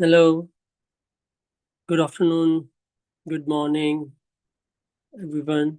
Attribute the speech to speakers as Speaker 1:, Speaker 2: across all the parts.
Speaker 1: Hello, good afternoon, good morning, everyone.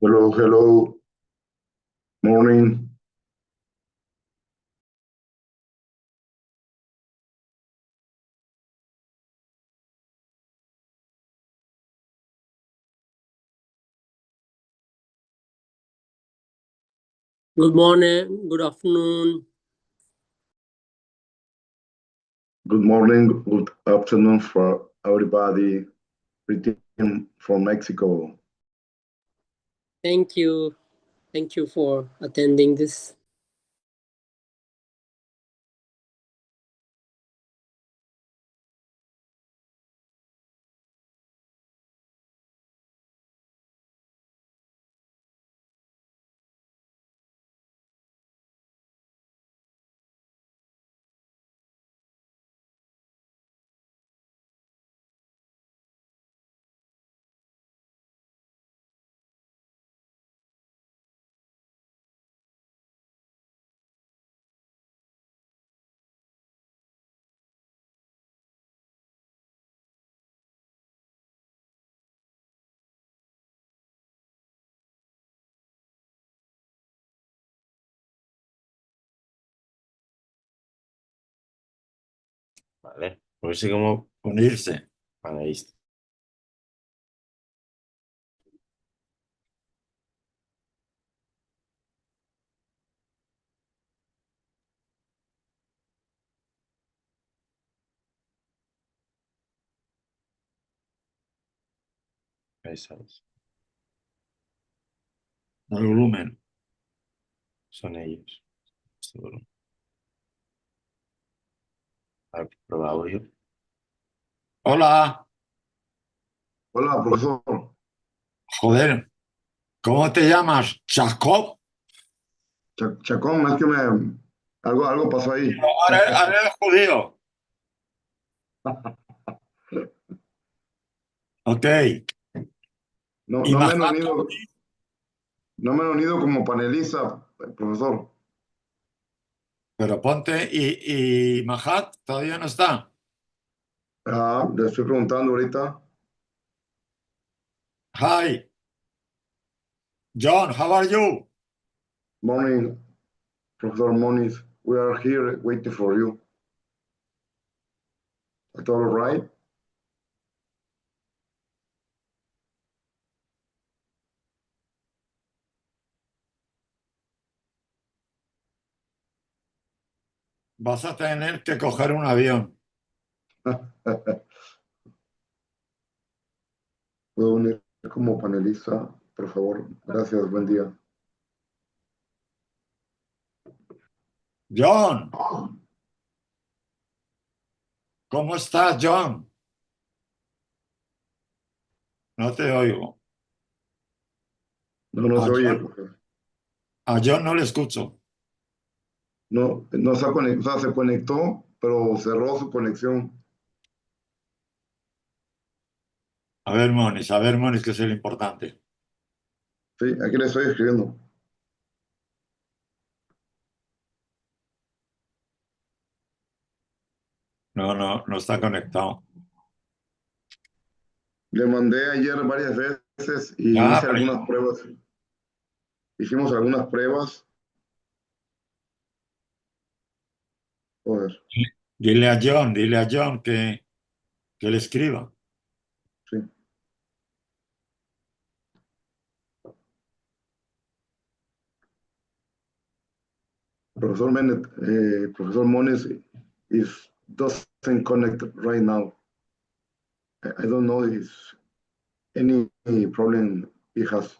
Speaker 2: Hello, hello, morning.
Speaker 1: Good morning, good afternoon.
Speaker 2: Good morning, good afternoon for everybody greeting from Mexico.
Speaker 1: Thank you. Thank you for attending this.
Speaker 3: Vale, pues sí, como unirse. Vale, ahí está. Ahí sabes. El volumen son ellos. Este volumen. A ver, prueba audio. Hola,
Speaker 2: Hola, profesor.
Speaker 3: joder, ¿cómo te llamas? ¿Jacob?
Speaker 2: Chacón, es que algo pasó ahí.
Speaker 3: Ahora eres judío. Ok.
Speaker 2: No,
Speaker 3: ¿Y
Speaker 2: no me han
Speaker 3: Majaz?
Speaker 2: unido, no me han unido como panelista, profesor.
Speaker 3: Pero ponte, ¿y Majaz todavía no está?
Speaker 2: Le estoy preguntando ahorita.
Speaker 3: Hi, John, how are you?
Speaker 2: Morning, Professor Moniz. We are here waiting for you. Is all right?
Speaker 3: Vas a tener que coger un avión.
Speaker 2: ¿Puedo unir como panelista, por favor? Gracias, buen día.
Speaker 3: John, ¿cómo estás, John? No te oigo.
Speaker 2: No, no se oye, profesor.
Speaker 3: A John no le escucho.
Speaker 2: No, no se ha conectado, o sea, se conectó, pero cerró su conexión.
Speaker 3: A ver, Monis, que es el importante.
Speaker 2: Sí, aquí le estoy escribiendo.
Speaker 3: No está conectado.
Speaker 2: Le mandé ayer varias veces y
Speaker 3: Ah,
Speaker 2: hice
Speaker 3: pero
Speaker 2: algunas pruebas. Hicimos algunas pruebas. Joder,
Speaker 3: dile a John que le escriba.
Speaker 2: sí. Profesor Bennett, Profesor Moniz is doesn't connect right now. I don't know if any problem he has.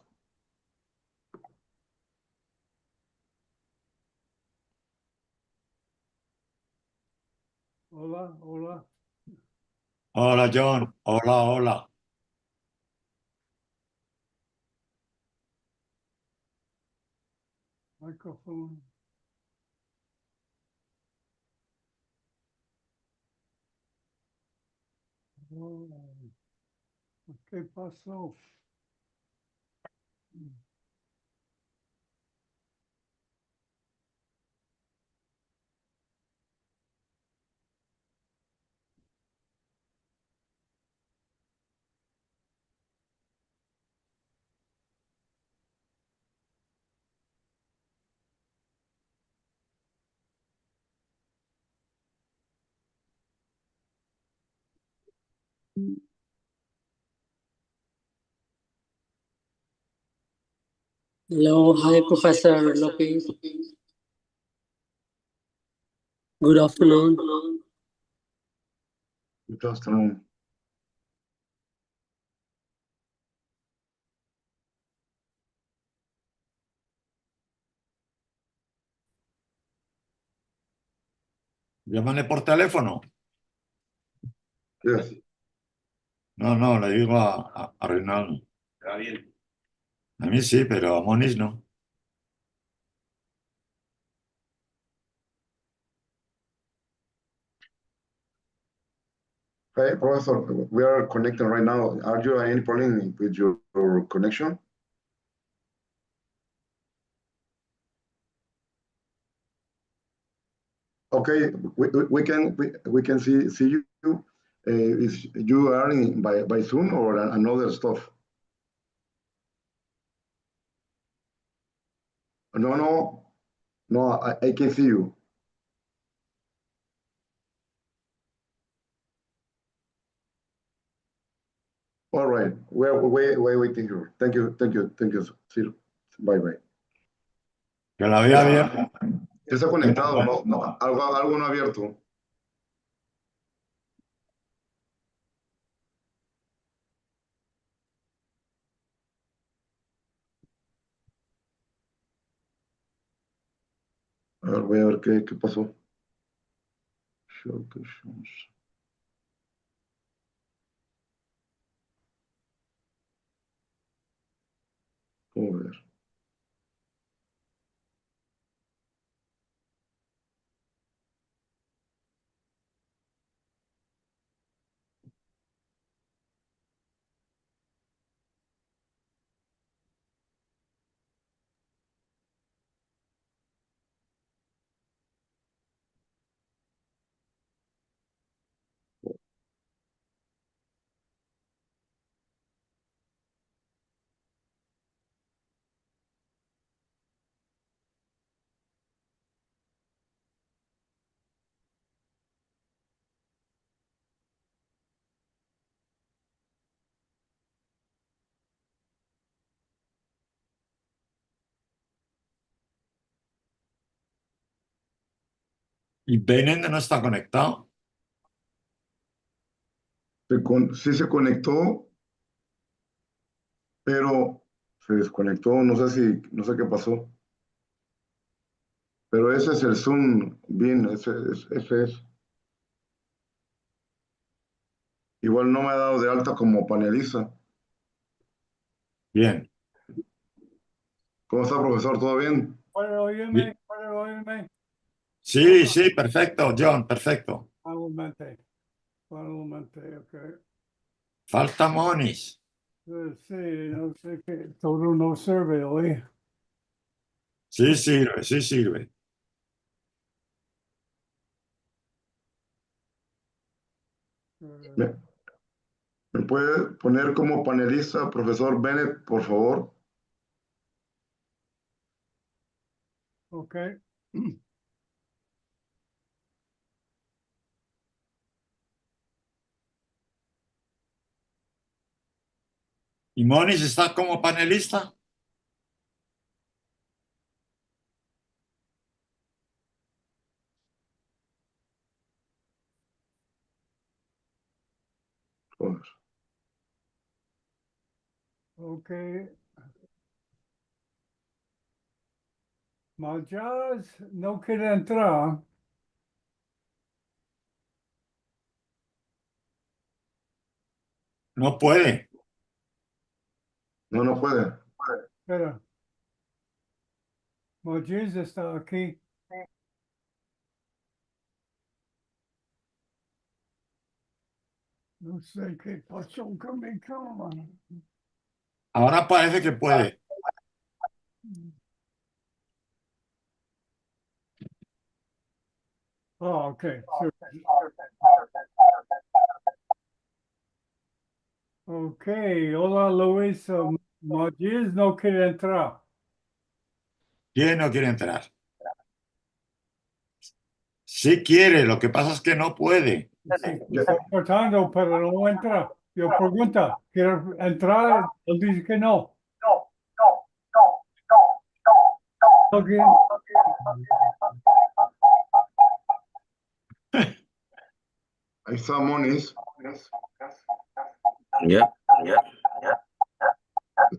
Speaker 1: Hola, hola.
Speaker 3: Hola, John. Hola.
Speaker 1: Microphone. Oh, ¿qué pasó? Hello, hi, Professor Lopez. Good afternoon.
Speaker 2: Good afternoon.
Speaker 3: Llámale por teléfono.
Speaker 2: Yes.
Speaker 3: No, le digo a Reinaldo. Está bien. A mí sí, pero a Monis no.
Speaker 2: Hey, Professor, we are connecting right now. Are you any problem with your connection? Okay, we can see you. Is you are in by Zoom or another stuff? No, I can see you. All right, we're waiting here. Thank you. See you. Bye.
Speaker 3: Que la vea bien.
Speaker 2: Ya está conectado, algo no abierto. A ver, voy a ver qué pasó. Vamos a ver.
Speaker 3: Y Bennett no está conectado.
Speaker 2: Sí se conectó, pero se desconectó. No sé qué pasó. Pero ese es el Zoom, bien, ese es. Igual no me ha dado de alta como panelista.
Speaker 3: Bien.
Speaker 2: ¿Cómo está, profesor? ¿Todo bien?
Speaker 1: ¿Puede oírme? ¿Puede oírme?
Speaker 3: Sí, perfecto, John, perfecto.
Speaker 1: Igualmente, ok.
Speaker 3: Falta Monis.
Speaker 1: Sí, no sé qué, todo no sirve hoy.
Speaker 3: Sí sirve.
Speaker 2: ¿Me, me puede poner como panelista, profesor Bennett, por favor?
Speaker 1: Ok.
Speaker 3: ¿Y Monis está como panelista?
Speaker 2: Joder.
Speaker 1: Ok. Majaz no quiere entrar.
Speaker 3: No puede.
Speaker 2: No puede.
Speaker 1: Espera. Majaz está aquí. No sé qué pasó con mi cámara.
Speaker 3: Ahora parece que puede.
Speaker 1: Oh, ok. Ok, hola Luis. Majaz no quiere entrar.
Speaker 3: ¿Quién no quiere entrar? Sí quiere, lo que pasa es que no puede.
Speaker 1: Sí, está tratando, pero no entra. Yo pregunta, ¿quiere entrar? Él dice que no. Alguien,
Speaker 2: Ahí está Moniz.
Speaker 4: Yeah.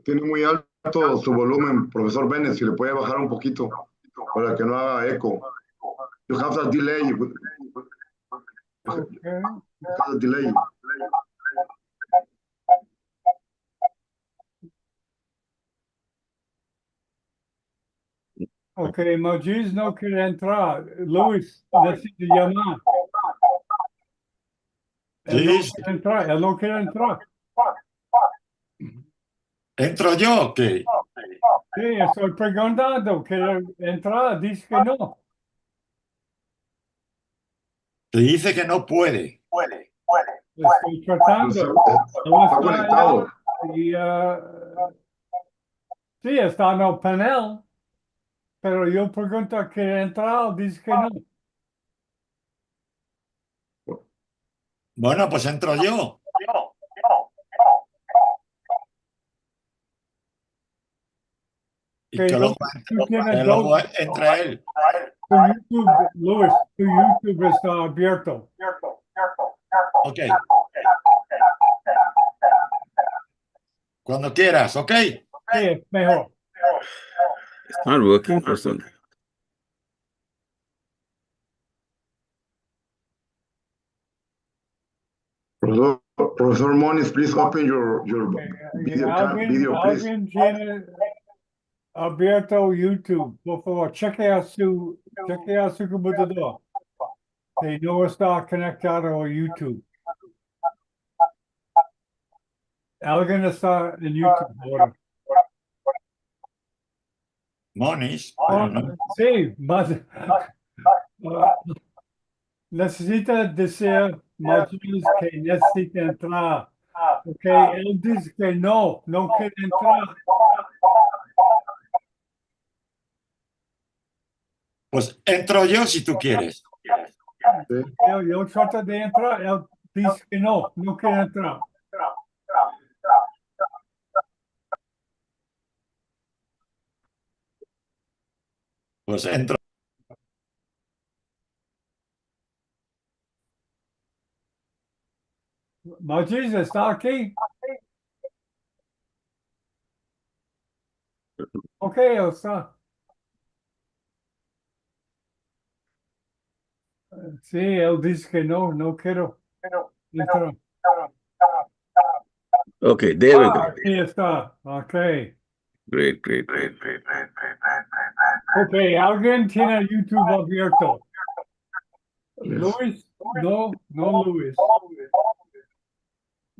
Speaker 2: Tiene muy alto su volumen, profesor Bennett, si le puede bajar un poquito para que no haga eco. You have a delay. You
Speaker 1: okay.
Speaker 2: have a delay.
Speaker 1: Okay, Majaz no quiere entrar. Luis, necesita llamar. Él no
Speaker 3: Sí,
Speaker 1: quiere entrar, él no quiere entrar.
Speaker 3: ¿entro yo o qué?
Speaker 1: Sí, estoy preguntando, ¿quiere entrar? Dice que no.
Speaker 3: Te dice que no puede.
Speaker 1: Estoy
Speaker 2: Está,
Speaker 1: tratando. Él
Speaker 2: está
Speaker 1: está
Speaker 2: conectado.
Speaker 1: allá y sí, está en el panel, pero yo pregunto, ¿quiere entrar? Dice que no.
Speaker 3: Bueno, pues entro yo. Y
Speaker 1: Ok,
Speaker 3: que luego,
Speaker 1: tú tienes
Speaker 3: que
Speaker 1: dos.
Speaker 3: luego entre él.
Speaker 1: Tu YouTube, Luis, tu YouTube está abierto.
Speaker 3: Ok. Cuando quieras, ¿ok?
Speaker 1: Sí, es mejor.
Speaker 4: It's not working for some.
Speaker 2: Professor Moniz, please open your video, please.
Speaker 1: Alguien tiene abierto YouTube. Por favor, chequea su computador. Si no está conectado a YouTube. Alguien está en YouTube ahora.
Speaker 3: Moniz,
Speaker 1: Oh,
Speaker 3: pero no.
Speaker 1: sí, más. Necesita decir Majaz que necesita entrar. Ok, él dice que no quiere entrar.
Speaker 3: Pues entro yo si tú quieres.
Speaker 2: Sí.
Speaker 1: Yo trato de entrar, él dice que no quiere entrar.
Speaker 3: Pues entro.
Speaker 1: Majaz está aquí. Ok, él está. Sí, él dice que no quiero entrar.
Speaker 4: Okay, there we go.
Speaker 1: Aquí está. Ok.
Speaker 4: Great.
Speaker 1: Ok, alguien tiene YouTube abierto.
Speaker 2: Yes.
Speaker 1: Luis, no Luis.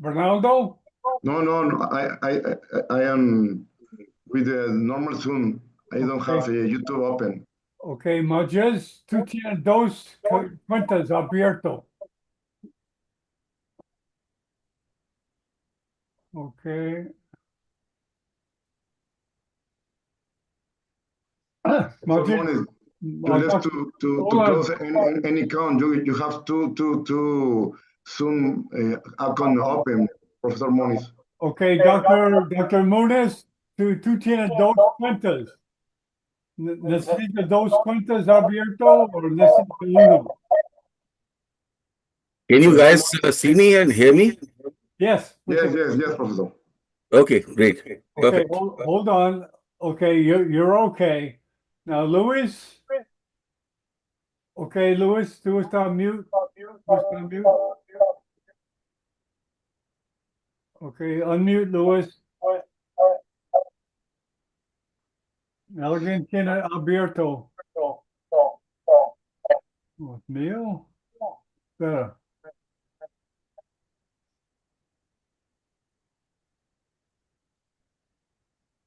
Speaker 1: Ronaldo,
Speaker 2: No. I am with the normal Zoom. I don't have a YouTube open.
Speaker 1: ok, Majaz, tú tienes dos cuentas abierto. Ok.
Speaker 2: So
Speaker 1: Majaz,
Speaker 2: Moniz, you left to
Speaker 1: hold on.
Speaker 2: close any account. You have two Zoom account open, Professor Moniz.
Speaker 1: Ok, Dr. Moonis, tú tienes dos cuentas. ¿Necesitas dos cuentas abierto o necesitas uno?
Speaker 4: Can you guys see me and hear me?
Speaker 1: Yes.
Speaker 2: Yes, Professor.
Speaker 4: Okay, great.
Speaker 1: Okay,
Speaker 4: Perfect.
Speaker 1: hold on. Okay, you're okay. Now, Luis. Okay, Luis, tú estás mute. Tú estás mute. Okay, unmute, Luis. Alguien tiene abierto. Oh, mío. Espera.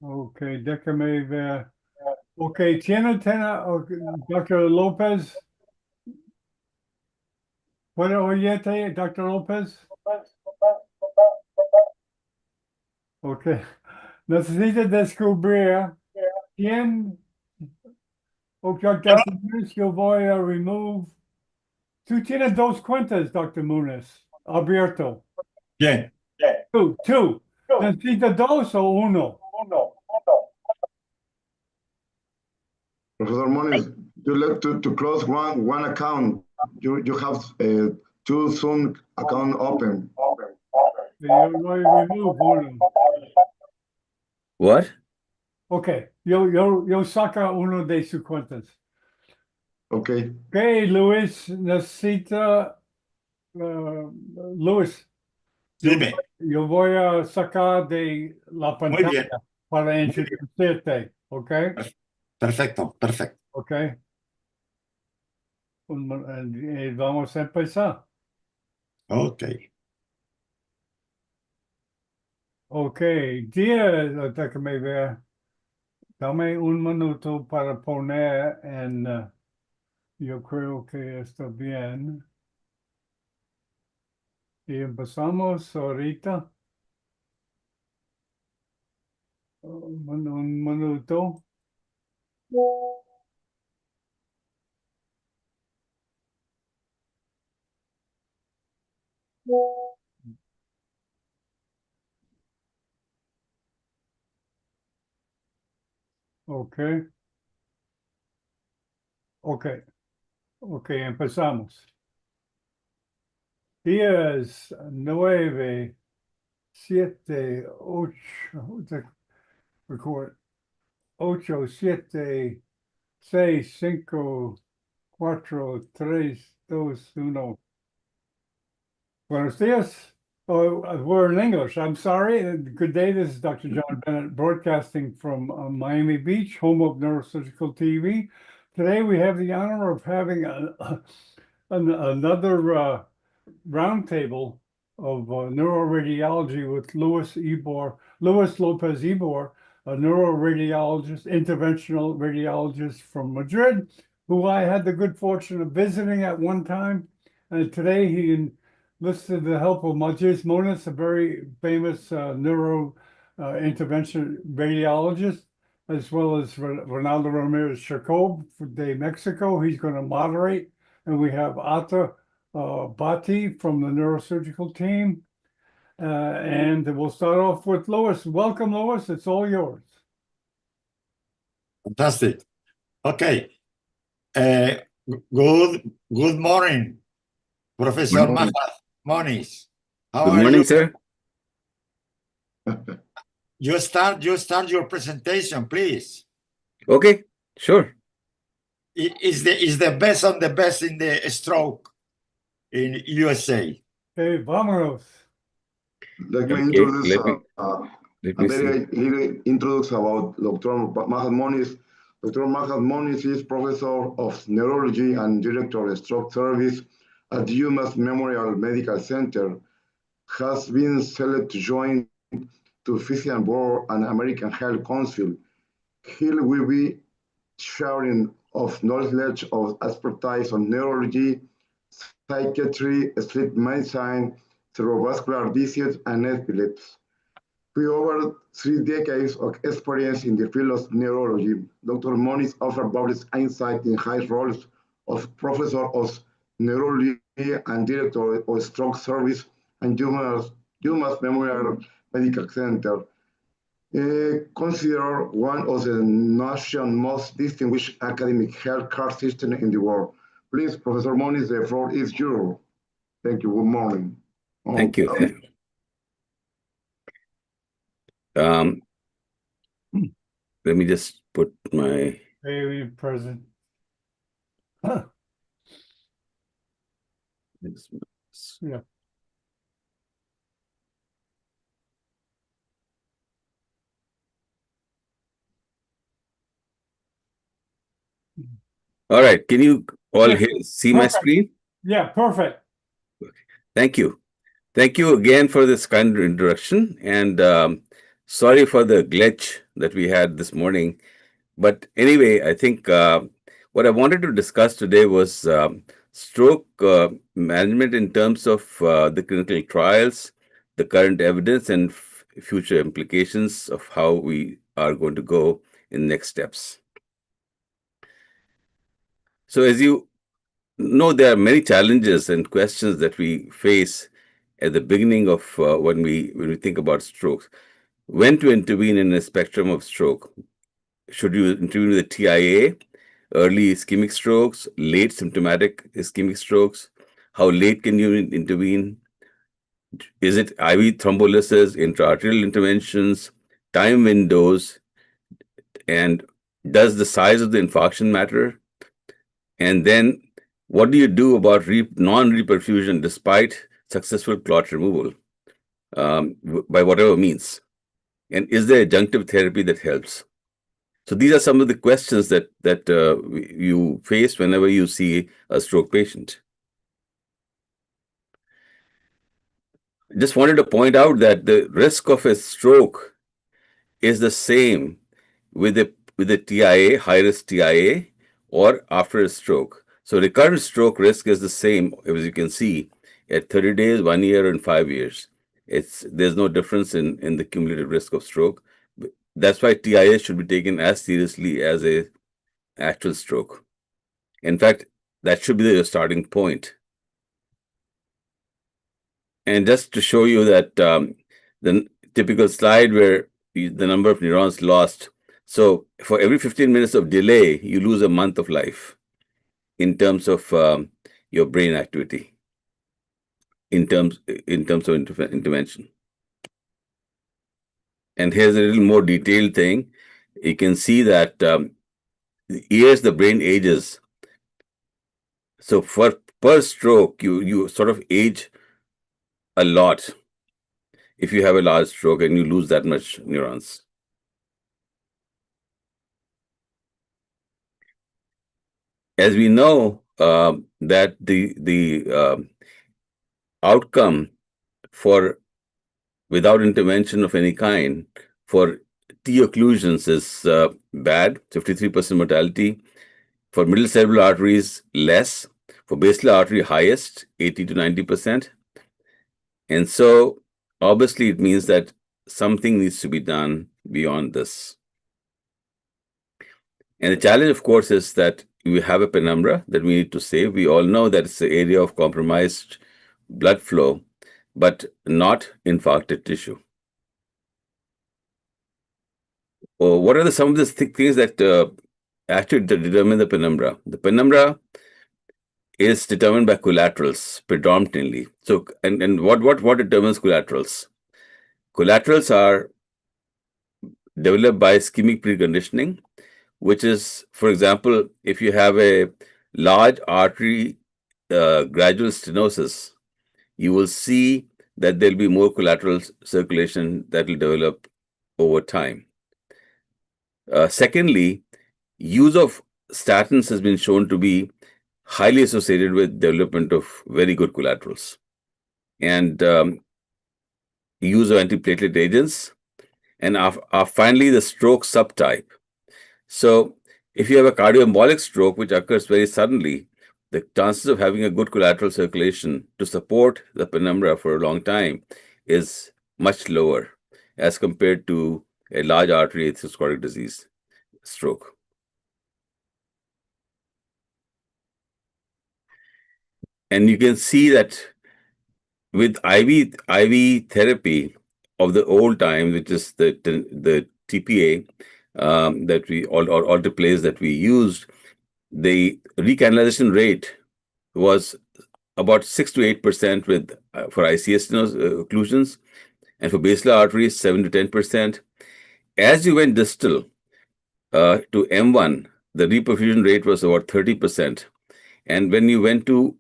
Speaker 1: Okay, déjame ver. Okay, tiene, okay, Dr. López. ¿Puede oírte, Dr. López? Okay. Necesita descubrir quién. Okay, Dr. Moonis, yo voy a remove. Tú tienes dos cuentas, Dr. Moonis, abierto.
Speaker 3: Bien.
Speaker 1: Two. ¿Necesita dos o uno?
Speaker 2: Professor Moniz, you like to close one account. You have two Zoom account open.
Speaker 1: Yo voy a remove uno.
Speaker 4: What?
Speaker 1: Okay, yo saca uno de sus cuentas.
Speaker 2: Okay.
Speaker 1: Okay, Luis, necesita, Luis,
Speaker 3: Dime.
Speaker 1: yo voy a sacar de la
Speaker 3: Muy bien.
Speaker 1: pantalla para introducirte, ¿ok?
Speaker 3: Perfecto, perfecto.
Speaker 1: ¿Ok? Vamos a empezar.
Speaker 3: Ok.
Speaker 1: Ok, 10, déjame ver. Dame un minuto para poner en, yo creo que está bien. Y empezamos ahorita. Un minuto. Ok, ok, ok, empezamos. 10, 9, 7, 8, record. 8, 7, 6, 5, 4, 3, 2, 1. Buenos dias. Oh, we're in English. I'm sorry. Good day. This is Dr. John Bennett broadcasting from Miami Beach, home of Neurosurgical TV. Today we have the honor of having another roundtable of neuroradiology with Luis Lopez Ebor, a neuroradiologist, interventional radiologist from Madrid, who I had the good fortune of visiting at one time. And today he enlisted the help of Majaz Moonis, a very famous neuro intervention radiologist, as well as Ronaldo Ramirez Jacob de Mexico. He's going to moderate. And we have Ata Bhatti from the neurosurgical team. And we'll start off with Lois. Welcome, Lois. It's all yours.
Speaker 3: Fantastic. Okay. Good morning, Professor
Speaker 2: Good morning.
Speaker 3: Majaz Moonis. How
Speaker 4: Good
Speaker 3: are
Speaker 4: morning,
Speaker 3: you?
Speaker 4: sir.
Speaker 3: You start your presentation, please.
Speaker 4: Okay, sure.
Speaker 3: Is the best of the best in the stroke in USA.
Speaker 1: Hey, vámonos.
Speaker 2: Let me
Speaker 4: Okay,
Speaker 2: introduce
Speaker 4: let
Speaker 2: a
Speaker 4: me see.
Speaker 2: very little introduction about Dr. Majaz Moonis. Dr. Majaz Moonis is professor of neurology and director of stroke service at the UMass Memorial Medical Center. Has been selected to join the Physician Board and American Heart Council. He will be sharing of knowledge of expertise on neurology, psychiatry, sleep medicine, cerebrovascular disease, and epilepsy. With over 3 decades of experience in the field of neurology, Dr. Moonis offers various insight in high roles of professor of neurology and director of stroke service and UMass Memorial Medical Center. Considered one of the nation's most distinguished academic healthcare systems in the world. Please, Professor Moonis, the floor is yours. Thank you. Good morning.
Speaker 4: Thank you. Let me just put my.
Speaker 1: Hey, present. Yeah.
Speaker 4: All right. Can you all
Speaker 1: Yeah.
Speaker 4: see my
Speaker 1: Perfect.
Speaker 4: screen?
Speaker 1: Yeah, perfect.
Speaker 4: Thank you. Thank you again for this kind introduction. And sorry for the glitch that we had this morning. But anyway, I think what I wanted to discuss today was stroke management in terms of the clinical trials, the current evidence, and future implications of how we are going to go in next steps. So as you know, there are many challenges and questions that we face at the beginning of when we think about strokes. When to intervene in a spectrum of stroke? Should you intervene with the TIA, early ischemic strokes, late symptomatic ischemic strokes, how late can you intervene, is it IV thrombolysis, intraarterial interventions, time windows, and does the size of the infarction matter? And then what do you do about non-reperfusion despite successful clot removal by whatever means? And is there adjunctive therapy that helps? So these are some of the questions that you face whenever you see a stroke patient. Just wanted to point out that the risk of a stroke is the same with a TIA, high risk TIA, or after a stroke. So recurrent stroke risk is the same, as you can see, at 30 days, 1 year, and 5 years. There's no difference in the cumulative risk of stroke. That's why TIA should be taken as seriously as a actual stroke. In fact, that should be the starting point. And just to show you that the typical slide where the number of neurons lost. So for every 15 minutes of delay, you lose a month of life in terms of your brain activity, in terms of intervention. And here's a little more detailed thing. You can see that years the brain ages. So per stroke, you sort of age a lot if you have a large stroke and you lose that much neurons. As we know that the outcome for without intervention of any kind for T occlusions is bad, 53% mortality. For middle cerebral arteries, less. For basilar artery, highest, 80 to 90%. And so obviously it means that something needs to be done beyond this. And the challenge, of course, is that we have a penumbra that we need to save. We all know that it's an area of compromised blood flow, but not infarcted tissue. What are some of the things that actually determine the penumbra? The penumbra is determined by collaterals predominantly. So, and what determines collaterals? Collaterals are developed by ischemic preconditioning, which is, for example, if you have a large artery gradual stenosis, you will see that there'll be more collateral circulation that will develop over time. Secondly, use of statins has been shown to be highly associated with development of very good collaterals. And use of antiplatelet agents, and finally the stroke subtype. So if you have a cardioembolic stroke, which occurs very suddenly, the chances of having a good collateral circulation to support the penumbra for a long time is much lower as compared to a large artery atherosclerotic disease stroke. And you can see that with IV therapy of the old time, which is the TPA that we alteplase that we used, the recanalization rate was about 6 to 8% with for ICS occlusions, and for basilar arteries 7 to 10%. As you went distal to M1, the reperfusion rate was about 30%, and when you went to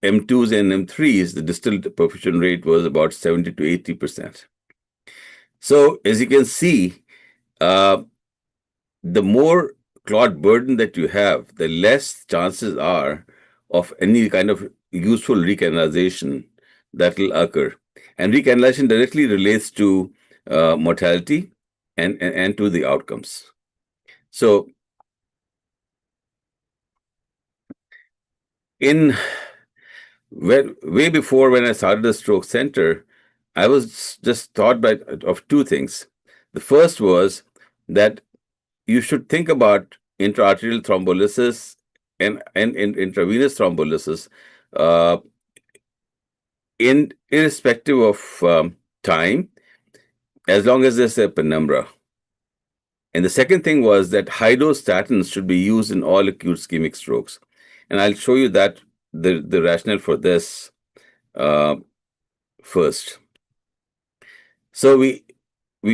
Speaker 4: M2s and M3s, the distal perfusion rate was about 70 to 80%. So as you can see, the more clot burden that you have, the less chances are of any kind of useful recanalization that will occur. And recanalization directly relates to mortality and to the outcomes. So way before when I started the stroke center, I was just thought of two things. The first was that you should think about intraarterial thrombolysis and intravenous thrombolysis irrespective of time, as long as there's a penumbra. And the second thing was that high-dose statins should be used in all acute ischemic strokes. And I'll show you that the rationale for this first. So we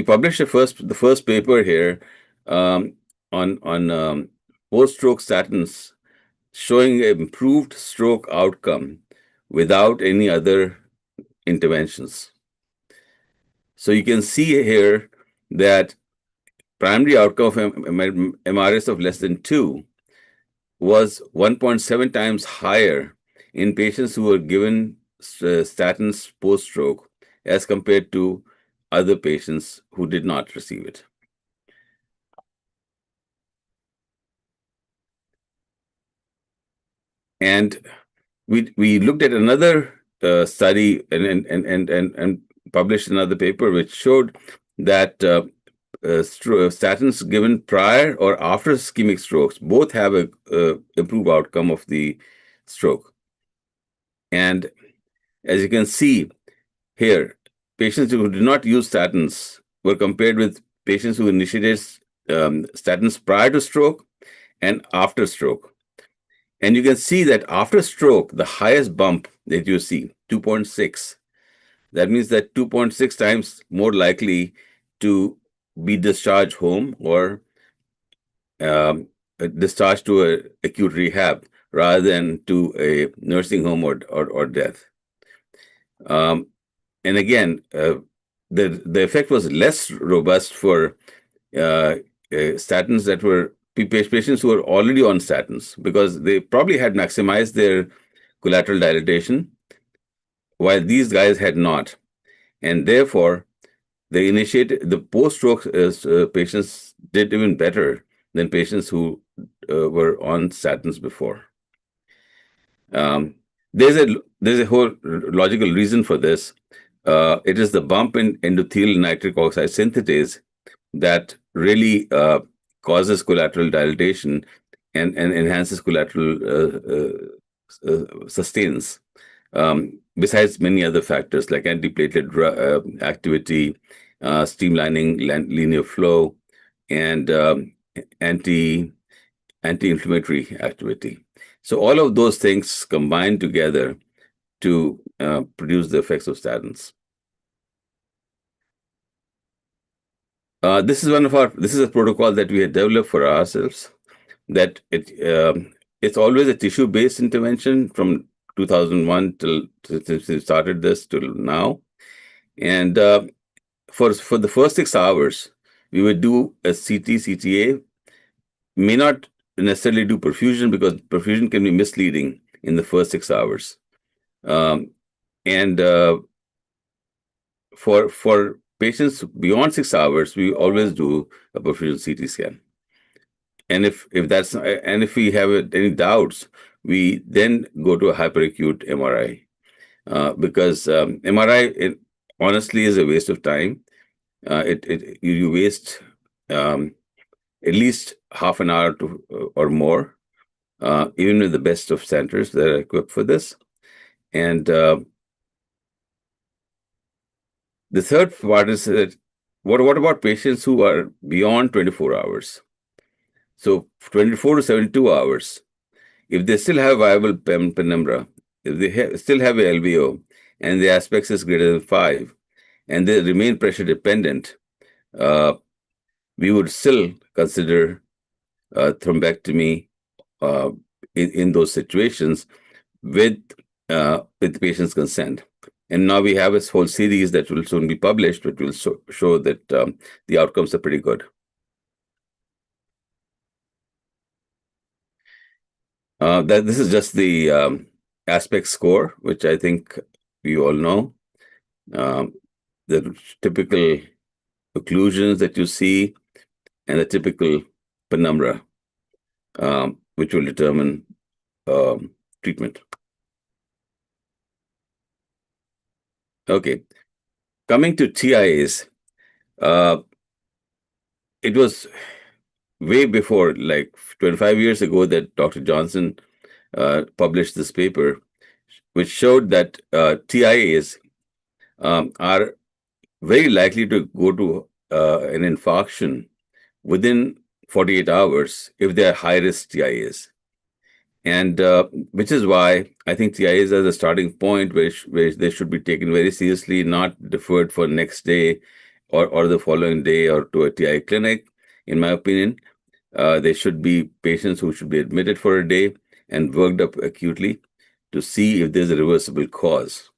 Speaker 4: published the first paper here on post-stroke statins showing improved stroke outcome without any other interventions. So you can see here that primary outcome of MRS of less than 2 was 1.7 times higher in patients who were given statins post-stroke as compared to other patients who did not receive it. And we looked at another study and published another paper which showed that statins given prior or after ischemic strokes both have a improved outcome of the stroke. And as you can see here, patients who did not use statins were compared with patients who initiated statins prior to stroke and after stroke. And you can see that after stroke, the highest bump that you see, 2.6, that means that 2.6 times more likely to be discharged home or discharged to an acute rehab rather than to a nursing home or death. And again, the effect was less robust for statins that were patients who were already on statins because they probably had maximized their collateral dilatation, while these guys had not. And therefore, the post-stroke patients did even better than patients who were on statins before. There's a whole logical reason for this. It is the bump in endothelial nitric oxide synthetase that really causes collateral dilatation and enhances collateral sustains, besides many other factors like antiplatelet activity, streamlining linear flow, and anti-inflammatory activity. So all of those things combine together to produce the effects of statins. This is a protocol that we had developed for ourselves. That it's always a tissue-based intervention from 2001 since we started this till now, and for the first 6 hours we would do a CTA. May not necessarily do perfusion because perfusion can be misleading in the first 6 hours, and for patients beyond 6 hours, we always do a perfusion CT scan. And if we have any doubts, we then go to a hyperacute MRI because MRI honestly is a waste of time. You waste at least half an hour or more, even with the best of centers that are equipped for this. And the third part is that what about patients who are beyond 24 hours? So 24 to 72 hours, if they still have viable penumbra, if they still have a LVO, and the aspects is greater than 5, and they remain pressure dependent, we would still consider thrombectomy in those situations with the patient's consent. And now we have this whole series that will soon be published, which will show that the outcomes are pretty good. This is just the aspect score, which I think we all know. The typical occlusions that you see and the typical penumbra, which will determine treatment. Okay, coming to TIAs, it was way before, like 25 years ago, that Dr. Johnson published this paper, which showed that TIAs are very likely to go to an infarction within 48 hours if they are high-risk TIAs. And which is why I think TIAs are the starting point where they should be taken very seriously, not deferred for next day or the following day or to a TIA clinic. In my opinion, they should be patients who should be admitted for a day and worked up acutely to see if there's a reversible cause.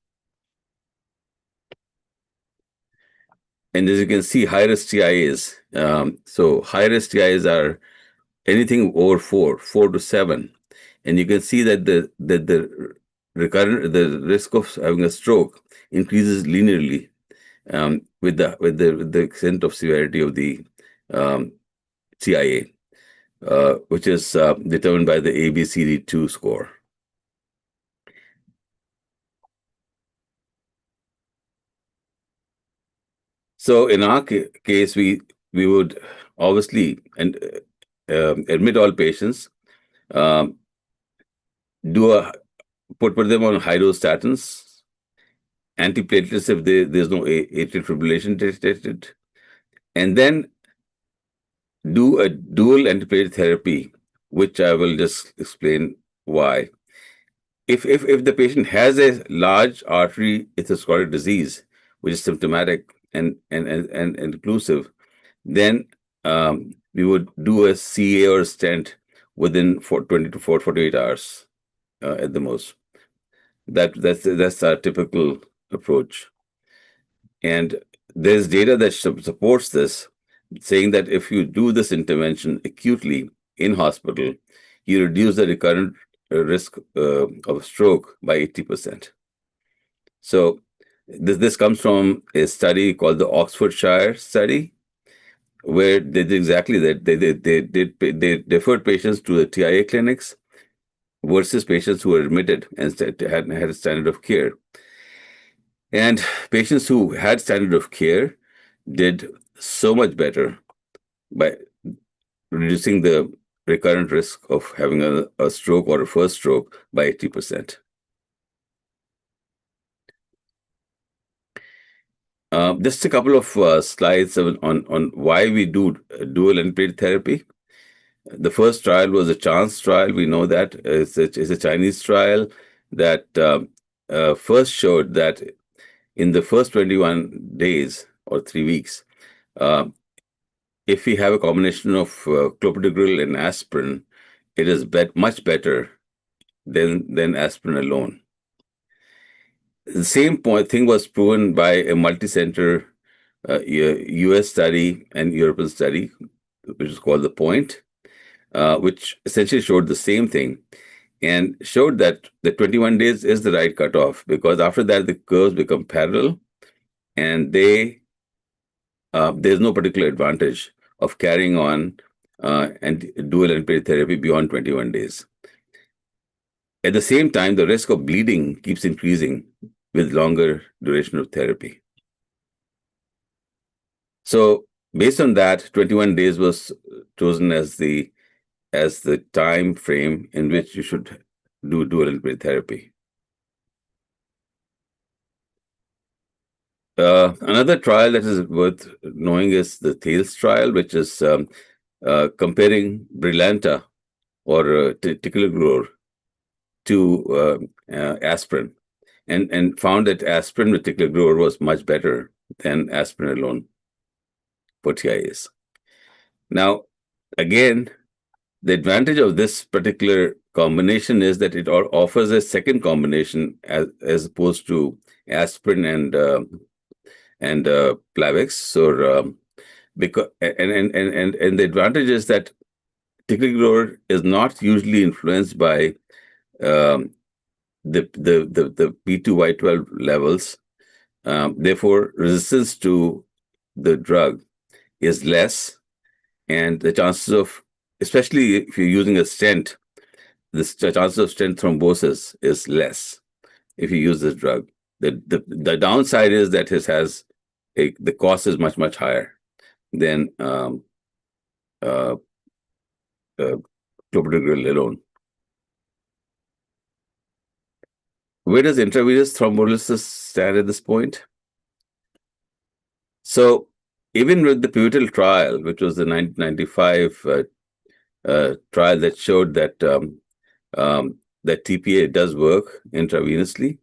Speaker 4: And as you can see, high-risk TIAs. So high-risk TIAs are anything over 4 to 7. And you can see that the risk of having a stroke increases linearly with the extent of severity of the TIA, which is determined by the ABCD2 score. So in our case, we would obviously admit all patients, put them on high dose statins, antiplatelets if there's no atrial fibrillation detected, and then do a dual antiplatelet therapy, which I will just explain why. If the patient has a large artery atherosclerotic disease, which is symptomatic and inclusive, then we would do a CA or a stent within 20 to 48 hours at the most. That's our typical approach. And there's data that supports this, saying that if you do this intervention acutely in hospital, you reduce the recurrent risk of stroke by 80%. So this comes from a study called the Oxfordshire study, where they did exactly that. They deferred patients to the TIA clinics versus patients who were admitted and had a standard of care. And patients who had standard of care did so much better by reducing the recurrent risk of having a stroke or a first stroke by 80%. Just a couple of slides on why we do dual antiplatelet therapy. The first trial was a chance trial. We know that it's a Chinese trial that first showed that in the first 21 days or 3 weeks, if we have a combination of clopidogrel and aspirin, it is much better than aspirin alone. The same thing was proven by a multi-center US study and European study, which is called The Point, which essentially showed the same thing and showed that the 21 days is the right cutoff, because after that the curves become parallel and there's no particular advantage of carrying on and dual antiplatelet therapy beyond 21 days. At the same time, the risk of bleeding keeps increasing with longer duration of therapy. So based on that, 21 days was chosen as the time frame in which you should do dual antiplatelet therapy. Another trial that is worth knowing is the TAILS trial, which is comparing Brilinta or ticagrelor to aspirin, and found that aspirin with ticagrelor was much better than aspirin alone for TIAs. Now, again, the advantage of this particular combination is that it offers a second combination as opposed to aspirin and Plavix, or because and the advantage is that ticagrelor is not usually influenced by the P2Y12 levels. Therefore, resistance to the drug is less, and the chances of, especially if you're using a stent, the chances of stent thrombosis is less if you use this drug. The downside is that it has the cost is much higher than clopidogrel alone. Where does intravenous thrombolysis stand at this point? So even with the pivotal trial, which was the 1995 trial that showed that that TPA does work intravenously,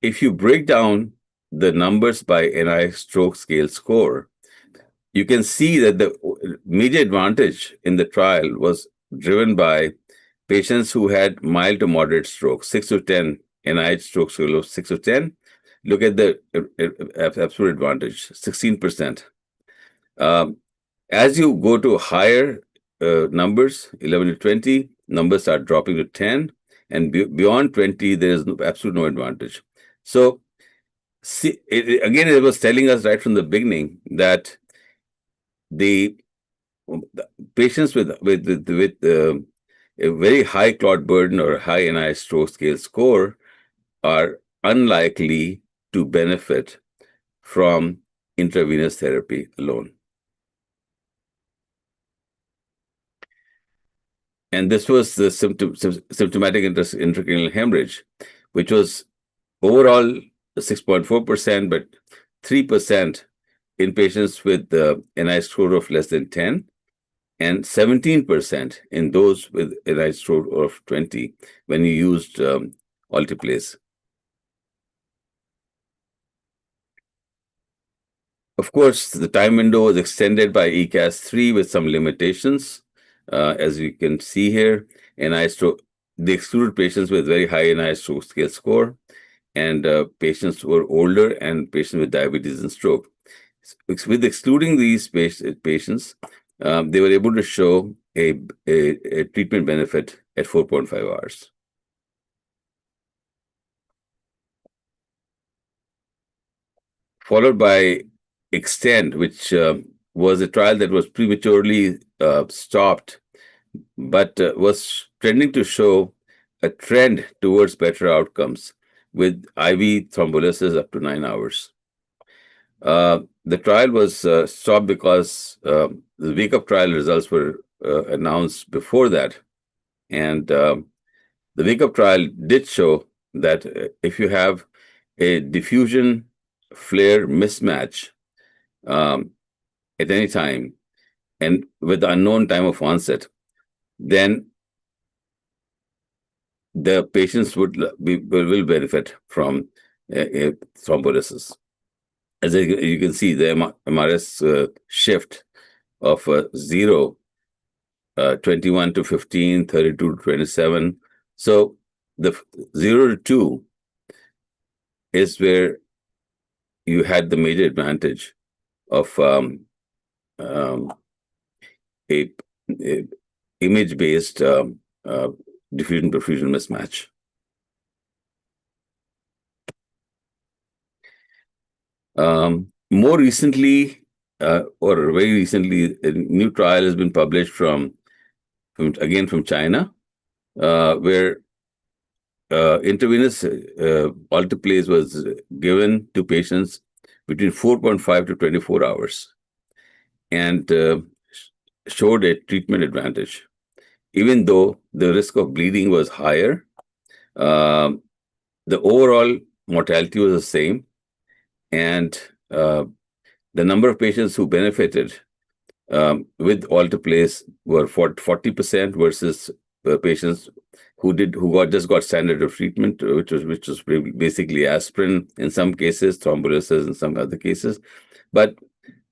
Speaker 4: if you break down the numbers by NI stroke scale score, you can see that the major advantage in the trial was driven by patients who had mild to moderate stroke, 6 to 10, NIH stroke scale of 6 to 10. Look at the absolute advantage, 16%. As you go to higher numbers, 11 to 20, numbers start dropping to 10, and beyond 20, there is absolutely no advantage. So, see, again, it was telling us right from the beginning that the patients with a very high clot burden or high NI stroke scale score are unlikely to benefit from intravenous therapy alone. And this was the symptomatic intracranial hemorrhage, which was overall 6.4%, but 3% in patients with the NI score of less than 10, and 17% in those with NI score of 20 when you used alteplase. Of course, the time window was extended by ECAS-3 with some limitations. As you can see here, NI stroke, they excluded patients with very high NI stroke scale score, and patients who were older and patients with diabetes and stroke. With excluding these patients, they were able to show a treatment benefit at 4.5 hours. Followed by Extend, which was a trial that was prematurely stopped, but was trending to show a trend towards better outcomes with IV thrombolysis up to 9 hours. The trial was stopped because the wake-up trial results were announced before that. And the wake-up trial did show that if you have a diffusion flare mismatch at any time and with the unknown time of onset, then the patients will benefit from thrombolysis. As you can see, the MRS shift of 0, 21 to 15, 32 to 27. So the 0 to 2 is where you had the major advantage of a image-based diffusion-perfusion mismatch. More recently, or very recently, a new trial has been published from China, where intravenous alteplase was given to patients between 4.5 to 24 hours and showed a treatment advantage. Even though the risk of bleeding was higher, the overall mortality was the same, and the number of patients who benefited with alteplase were 40% versus patients who just got standard of treatment, which was basically aspirin in some cases, thrombolysis in some other cases, but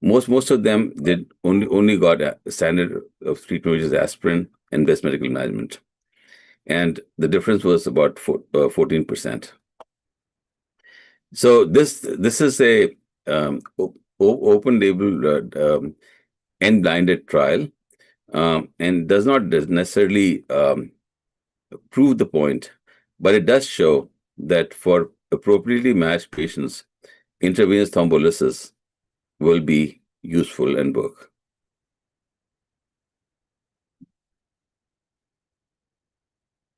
Speaker 4: most of them did only got a standard of treatment, which is aspirin and best medical management, and the difference was about 14%. So this is a open label and blinded trial, and does not necessarily prove the point, but it does show that for appropriately matched patients, intravenous thrombolysis will be useful and work.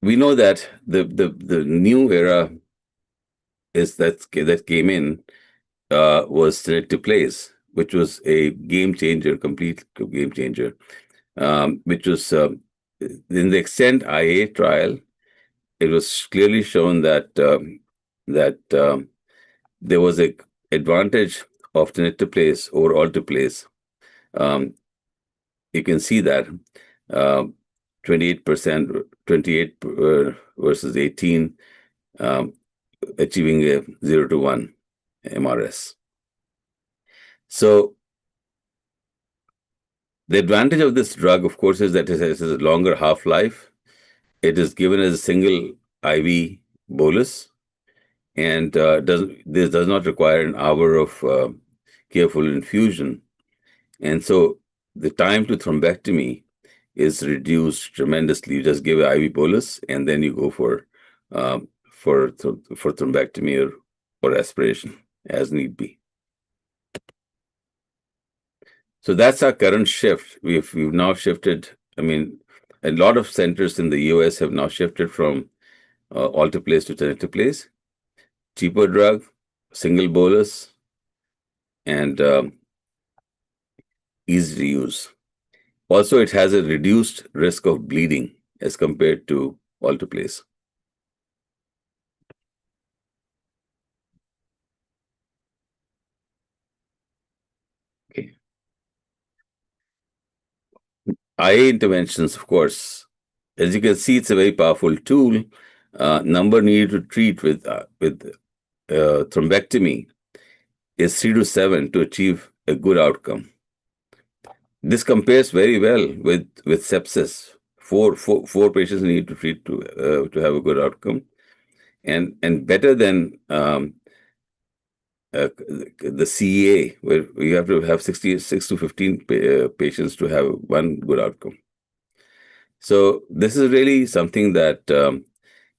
Speaker 4: We know that the new era that came in was tenecteplase, which was a game changer, complete game changer, which was in the Extend IA trial. It was clearly shown that there was an advantage of tenecteplase over alteplase, you can see that 28%, 28 versus 18, achieving a 0 to 1 MRS. So the advantage of this drug, of course, is that it has a longer half-life. It is given as a single IV bolus, and this does not require an hour of careful infusion. And so the time to thrombectomy is reduced tremendously. You just give an IV bolus, and then you go for thrombectomy or aspiration as need be. So that's our current shift. We've now shifted. I mean, a lot of centers in the US have now shifted from alteplase to tenecteplase. Cheaper drug, single bolus, and easy to use. Also, it has a reduced risk of bleeding as compared to alteplase. Okay. IA interventions, of course. As you can see, it's a very powerful tool. Number needed to treat with thrombectomy is 3 to 7 to achieve a good outcome. This compares very well with sepsis. Four patients need to treat to have a good outcome, and better than the CEA, where you have to have 6 to 15 patients to have one good outcome. So this is really something that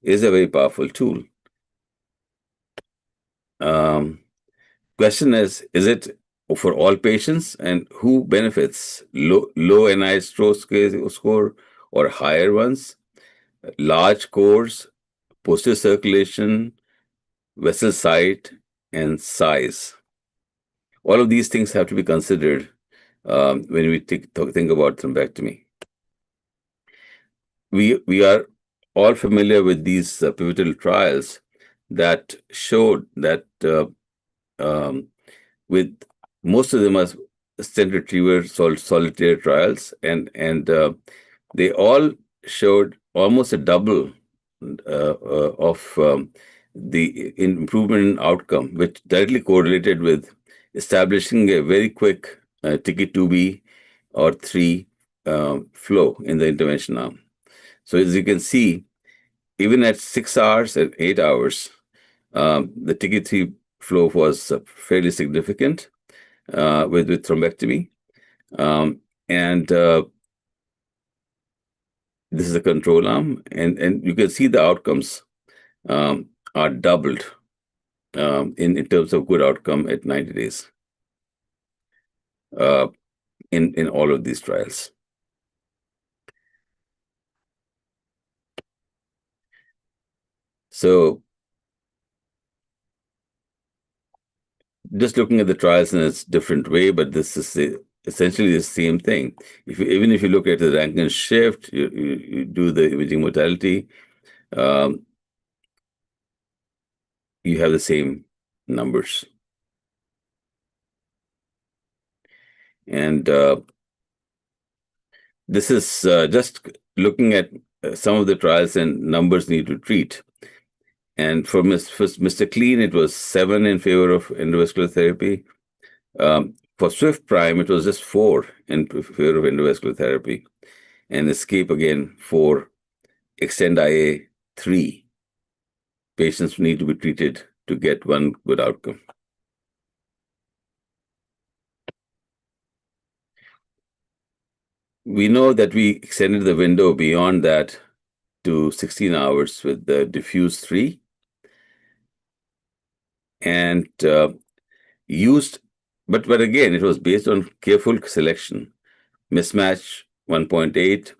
Speaker 4: is a very powerful tool. Question is it for all patients, and who benefits? Low NI score or higher ones, large cores, posterior circulation, vessel site, and size. All of these things have to be considered when we think about thrombectomy. We are all familiar with these pivotal trials that showed that with most of them are stent retriever solitary trials, and they all showed almost a double of the improvement in outcome, which directly correlated with establishing a very quick TK2B or 3 flow in the intervention arm. So as you can see, even at 6 hours and 8 hours, the TK3 flow was fairly significant with thrombectomy. And this is a control arm, and you can see the outcomes are doubled in terms of good outcome at 90 days in all of these trials. So just looking at the trials in a different way, but this is essentially the same thing. Even if you look at the Rankin shift, you do the imaging modality, you have the same numbers. And this is just looking at some of the trials and numbers need to treat. And for Mr. Clean, it was 7 in favor of endovascular therapy. For Swift Prime, it was just 4 in favor of endovascular therapy. And Escape, again, 4. Extend IA, 3. Patients need to be treated to get one good outcome. We know that we extended the window beyond that to 16 hours with the Diffuse 3 and used, but again, it was based on careful selection. Mismatch 1.8,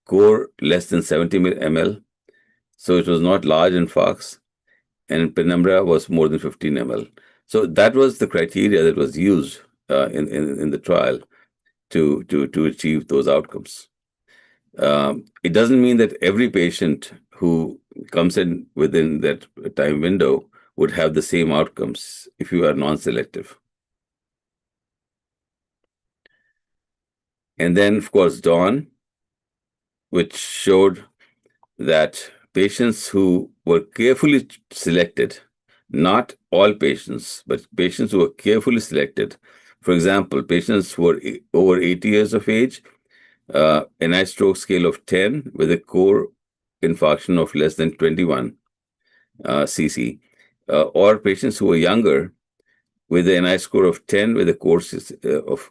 Speaker 4: core less than 70 ml, so it was not large infarcts, and penumbra was more than 15 ml. So that was the criteria that was used in the trial to achieve those outcomes. It doesn't mean that every patient who comes in within that time window would have the same outcomes if you are non-selective. And then, of course, Dawn, which showed that patients who were carefully selected, not all patients, but patients who were carefully selected, for example, patients who were over 80 years of age, NI stroke scale of 10 with a core infarction of less than 21 cc, or patients who were younger with an NI score of 10 with a core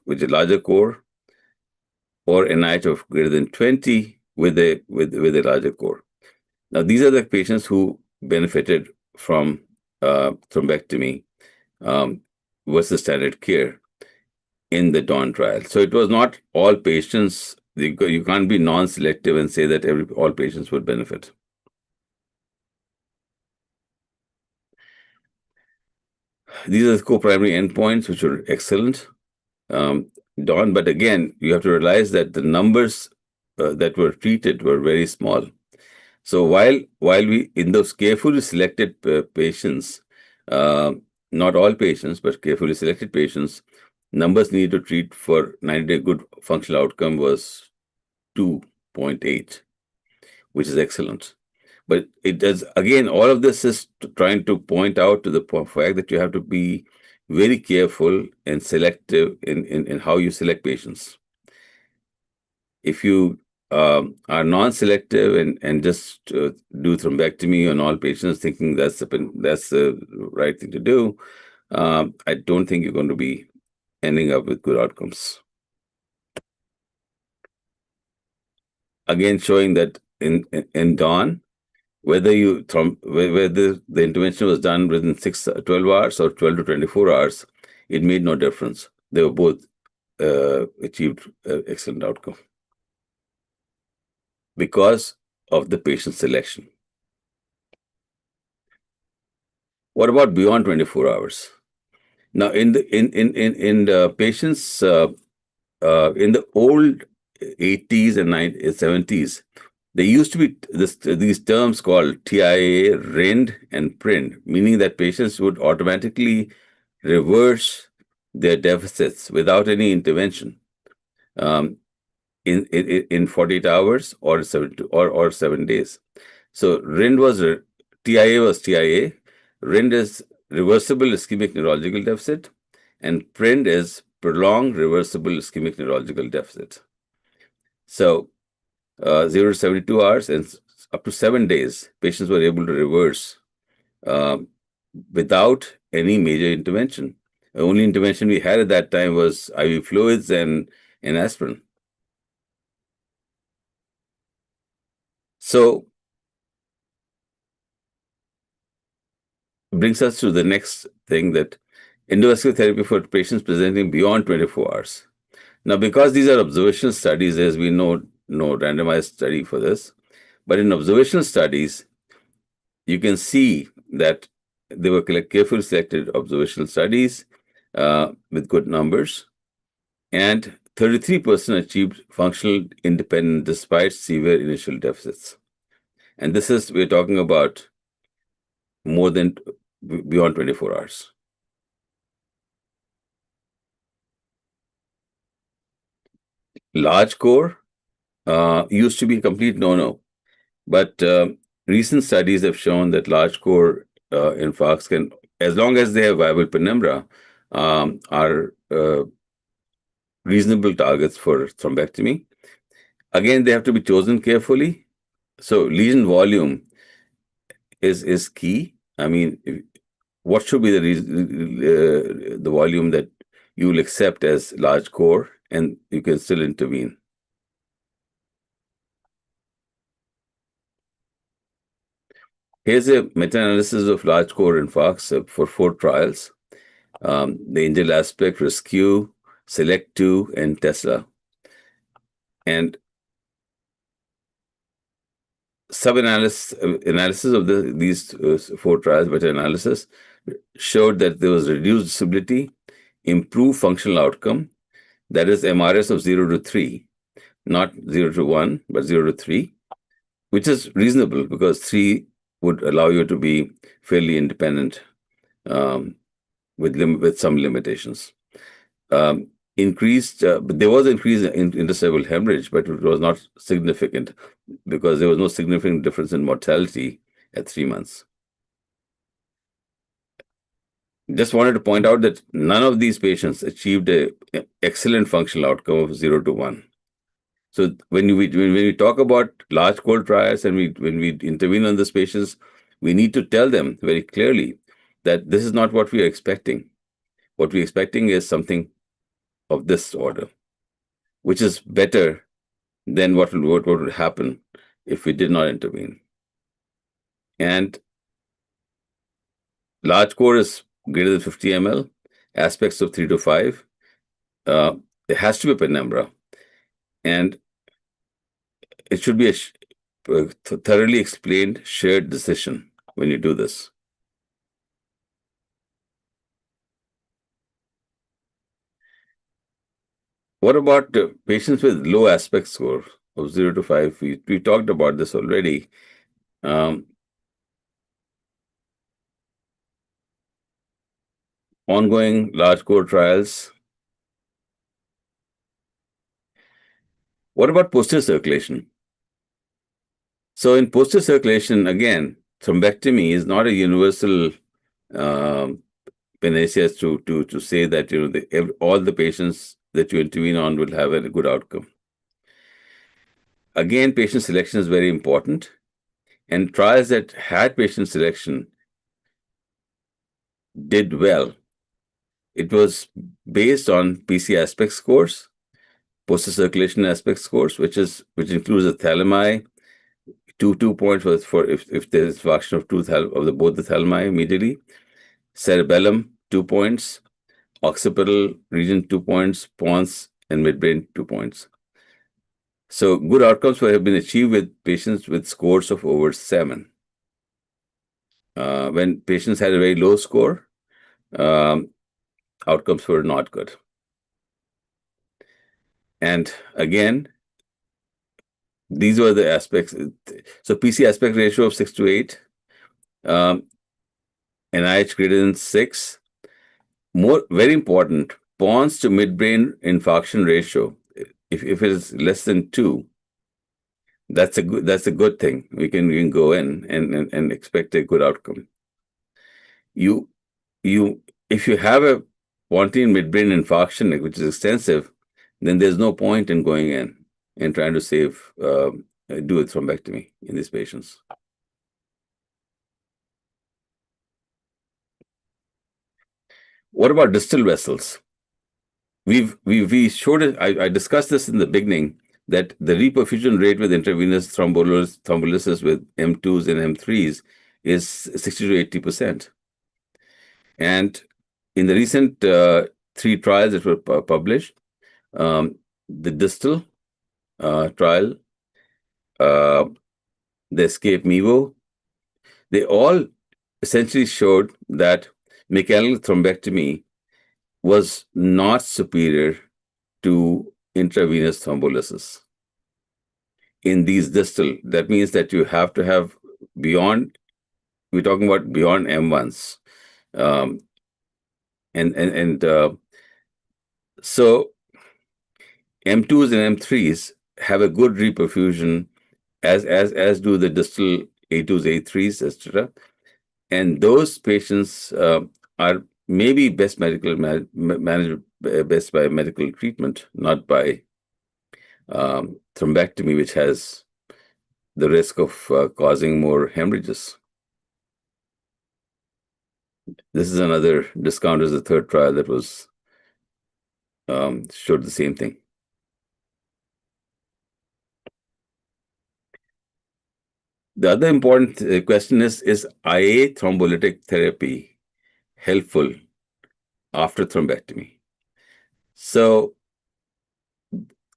Speaker 4: with a larger core, or NIH of greater than 20 with a larger core. Now, these are the patients who benefited from thrombectomy versus standard care in the Dawn trial. So it was not all patients. You can't be non-selective and say that all patients would benefit. These are the co-primary endpoints, which were excellent, Dawn. But again, you have to realize that the numbers that were treated were very small. So while we, in those carefully selected patients, not all patients, but carefully selected patients, numbers needed to treat for 90-day good functional outcome was 2.8, which is excellent. But it does, again, all of this is trying to point out to the fact that you have to be very careful and selective in how you select patients. If you are non-selective and just do thrombectomy on all patients, thinking that's the right thing to do, I don't think you're going to be ending up with good outcomes. Again, showing that in Dawn, whether the intervention was done within 12 hours or 12 to 24 hours, it made no difference. They were both achieved excellent outcome because of the patient selection. What about beyond 24 hours? Now, in the patients in the old 80s and 70s, there used to be these terms called TIA, RIND, and PRIND, meaning that patients would automatically reverse their deficits without any intervention in 48 hours or 7 days. So TIA was TIA, RIND is reversible ischemic neurological deficit, and PRIND is prolonged reversible ischemic neurological deficit. So 0 to 72 hours and up to 7 days, patients were able to reverse without any major intervention. The only intervention we had at that time was IV fluids and aspirin. So brings us to the next thing, that endovascular therapy for patients presenting beyond 24 hours. Now, because these are observational studies, as we know, no randomized study for this, but in observational studies, you can see that they were carefully selected observational studies with good numbers, and 33% achieved functional independence despite severe initial deficits. And this is, we're talking about more than beyond 24 hours. Large core used to be a complete no-no, but recent studies have shown that large core infarcts can, as long as they have viable penumbra, are reasonable targets for thrombectomy. Again, they have to be chosen carefully. So lesion volume is key. I mean, what should be the volume that you will accept as large core, and you can still intervene. Here's a meta-analysis of large core infarcts for 4 trials. The Angel Aspect, Rescue, Select2, and Tesla. And sub-analysis of these 4 trials, meta-analysis, showed that there was reduced disability, improved functional outcome, that is MRS of 0 to 3, not 0 to 1, but 0 to 3, which is reasonable because 3 would allow you to be fairly independent with some limitations. increased, but there was increase in intercerebral hemorrhage, but it was not significant because there was no significant difference in mortality at 3 months. Just wanted to point out that none of these patients achieved an excellent functional outcome of 0 to 1. So when we talk about large cohort trials and when we intervene on these patients, we need to tell them very clearly that this is not what we are expecting. What we're expecting is something of this order, which is better than what would happen if we did not intervene. And large core is greater than 50 ml, aspects of 3 to 5. There has to be a penumbra. And it should be a thoroughly explained shared decision when you do this. What about patients with low aspect score of 0 to 5? We talked about this already. Ongoing large core trials. What about posterior circulation? So in posterior circulation, again, thrombectomy is not a universal panacea to say that all the patients that you intervene on will have a good outcome. Again, patient selection is very important, and trials that had patient selection did well. It was based on PC aspect scores, posterior circulation aspect scores, which includes the thalami, 2 points for if there is fraction of both the thalami immediately, cerebellum 2 points, occipital region 2 points, pons and midbrain 2 points. So good outcomes have been achieved with patients with scores of over 7. When patients had a very low score, outcomes were not good. And again, these were the aspects. So PC aspect ratio of 6 to 8, NIH greater than 6. Very important, pons to midbrain infarction ratio. If it is less than 2, that's a good thing. We can go in and expect a good outcome. If you have a pontine midbrain infarction, which is extensive, then there's no point in going in and trying to do a thrombectomy in these patients. What about distal vessels? We showed it. I discussed this in the beginning that the reperfusion rate with intravenous thrombolysis with M2s and M3s is 60 to 80%. And in the recent 3 trials that were published, the distal trial, the ESCAPE MEVO, they all essentially showed that mechanical thrombectomy was not superior to intravenous thrombolysis. In these distal, that means that you have to have beyond, we're talking about beyond M1s. So M2s and M3s have a good reperfusion, as do the distal A2s, A3s, etc. And those patients are maybe best managed best by medical treatment, not by thrombectomy, which has the risk of causing more hemorrhages. This is another discount as the 3rd trial that was showed the same thing. The other important question is IA thrombolytic therapy helpful after thrombectomy? So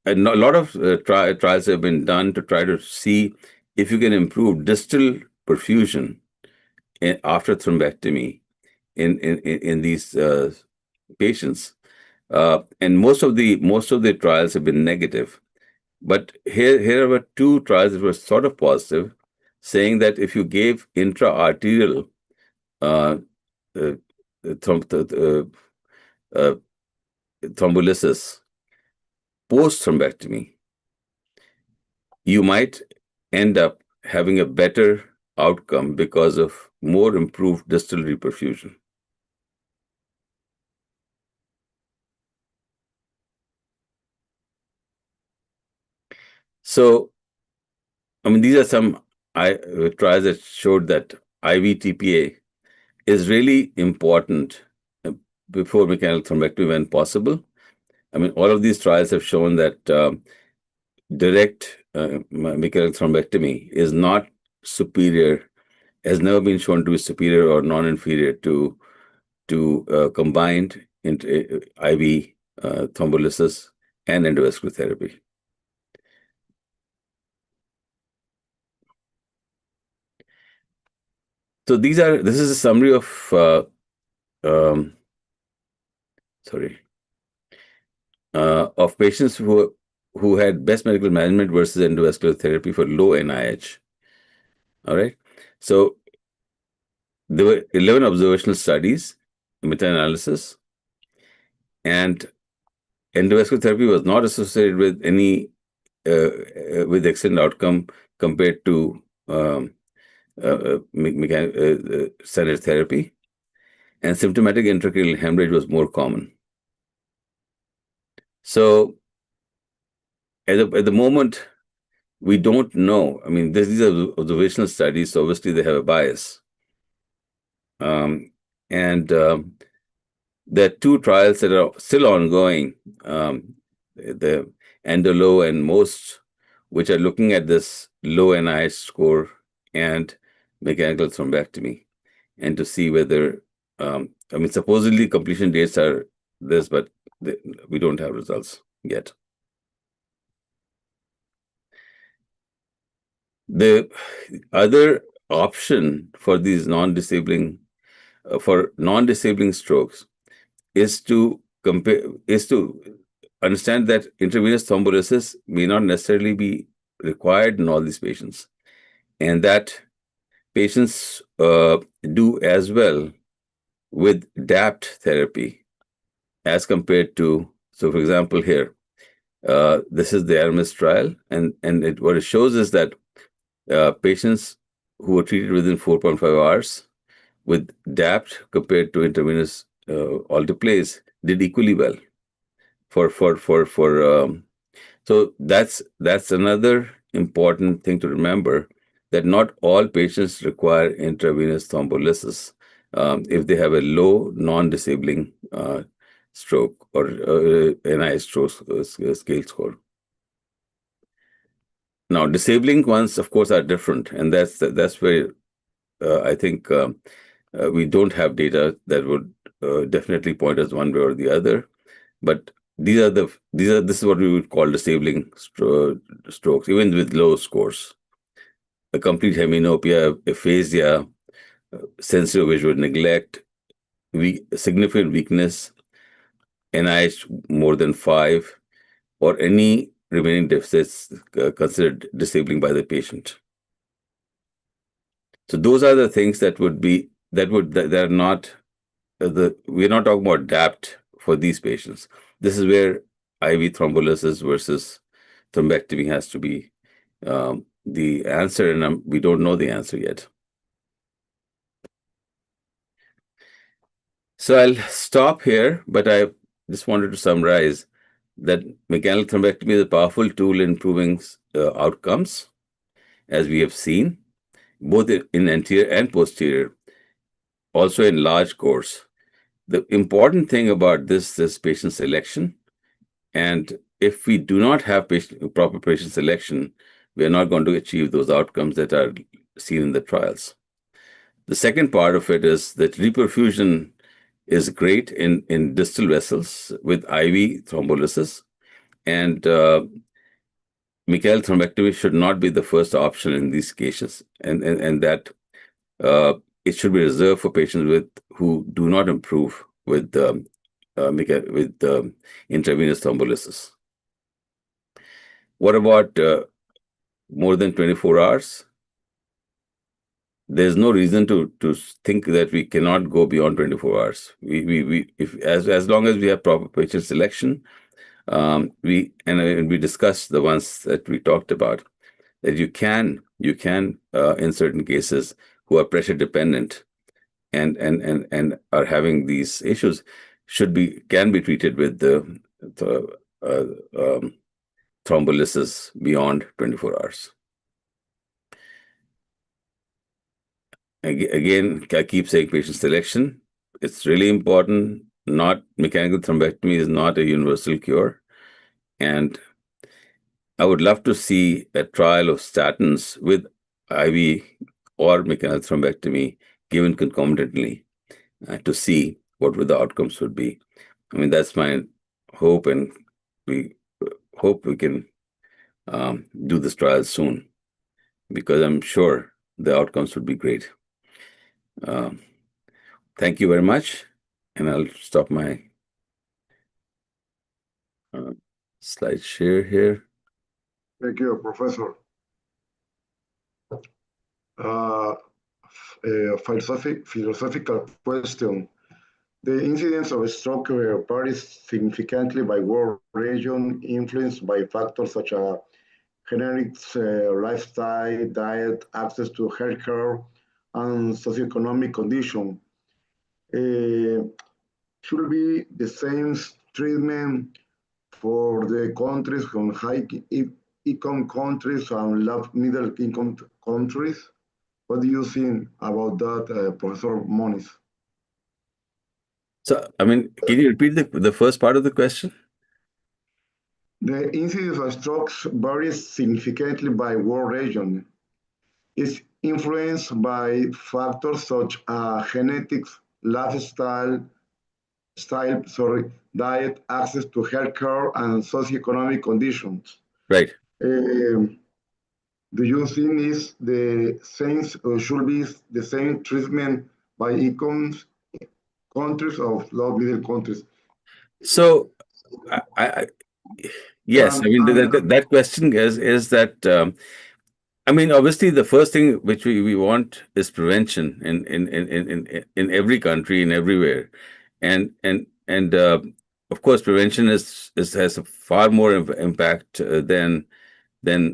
Speaker 4: a lot of trials have been done to try to see if you can improve distal perfusion after thrombectomy in these patients, and most of the trials have been negative. But here were 2 trials that were sort of positive, saying that if you gave intra-arterial thrombolysis post-thrombectomy, you might end up having a better outcome because of more improved distal reperfusion. So, I mean, these are some trials that showed that IV TPA is really important before mechanical thrombectomy when possible. I mean, all of these trials have shown that direct mechanical thrombectomy is not superior, has never been shown to be superior or non-inferior to combined IV thrombolysis and endovascular therapy. So this is a summary of of patients who had best medical management versus endovascular therapy for low NIH. All right. So there were 11 observational studies, meta-analysis, and endovascular therapy was not associated with any with excellent outcome compared to standard therapy, and symptomatic intracranial hemorrhage was more common. So at the moment, we don't know. I mean, these are observational studies, so obviously they have a bias. There are two trials that are still ongoing, the ENDOLO and MOST, which are looking at this low NIH score and mechanical thrombectomy, and to see whether, I mean, supposedly completion dates are this, but we don't have results yet. The other option for these non-disabling strokes is to understand that intravenous thrombolysis may not necessarily be required in all these patients, and that patients do as well with DAPT therapy as compared to, so for example here, this is the ARAMIS trial, and what it shows is that patients who were treated within 4.5 hours with DAPT compared to intravenous alteplase did equally well. So that's another important thing to remember, that not all patients require intravenous thrombolysis if they have a low non-disabling stroke or NIH stroke scale score. Now, disabling ones, of course, are different, and that's where I think we don't have data that would definitely point us one way or the other. But this is what we would call disabling strokes, even with low scores. A complete heminopia, aphasia, sensory visual neglect, significant weakness, NIH more than 5, or any remaining deficits considered disabling by the patient. So those are the things that are not we're not talking about DAPT for these patients. This is where IV thrombolysis versus thrombectomy has to be the answer, and we don't know the answer yet. So I'll stop here, but I just wanted to summarize that mechanical thrombectomy is a powerful tool in improving outcomes, as we have seen, both in anterior and posterior, also in large cores. The important thing about this is patient selection, and if we do not have proper patient selection, we are not going to achieve those outcomes that are seen in the trials. The second part of it is that reperfusion is great in distal vessels with IV thrombolysis, and mechanical thrombectomy should not be the first option in these cases, and that it should be reserved for patients who do not improve with intravenous thrombolysis. What about more than 24 hours? there's no reason to think that we cannot go beyond 24 hours. If as long as we have proper patient selection, we discussed the ones that we talked about, that you can in certain cases who are pressure dependent and are having these issues can be treated with the thrombolysis beyond 24 hours. Again, I keep saying patient selection. It's really important. Not mechanical thrombectomy is not a universal cure. And I would love to see a trial of statins with IV or mechanical thrombectomy given concomitantly to see what the outcomes would be. I mean, that's my hope, and we hope we can do this trial soon, because I'm sure the outcomes would be great. Thank you very much, and I'll stop my slide share here.
Speaker 2: Thank you, Professor. A philosophical question. The incidence of stroke varies significantly by world region, influenced by factors such as genetics, lifestyle, diet, access to healthcare, and socioeconomic condition. Should be the same treatment for the countries from high income countries and low middle income countries? What do you think about that, Professor Moonis?
Speaker 4: So, I mean, can you repeat the first part of the question?
Speaker 2: The incidence of strokes varies significantly by world region. It's influenced by factors such as genetics, lifestyle, diet, access to healthcare, and socioeconomic conditions.
Speaker 4: Right.
Speaker 2: Do you think is the same, should be the same treatment by incomes countries or low middle countries?
Speaker 4: So, yes, I mean that question is that I mean, obviously the first thing which we want is prevention in every country and everywhere, and of course prevention has a far more impact than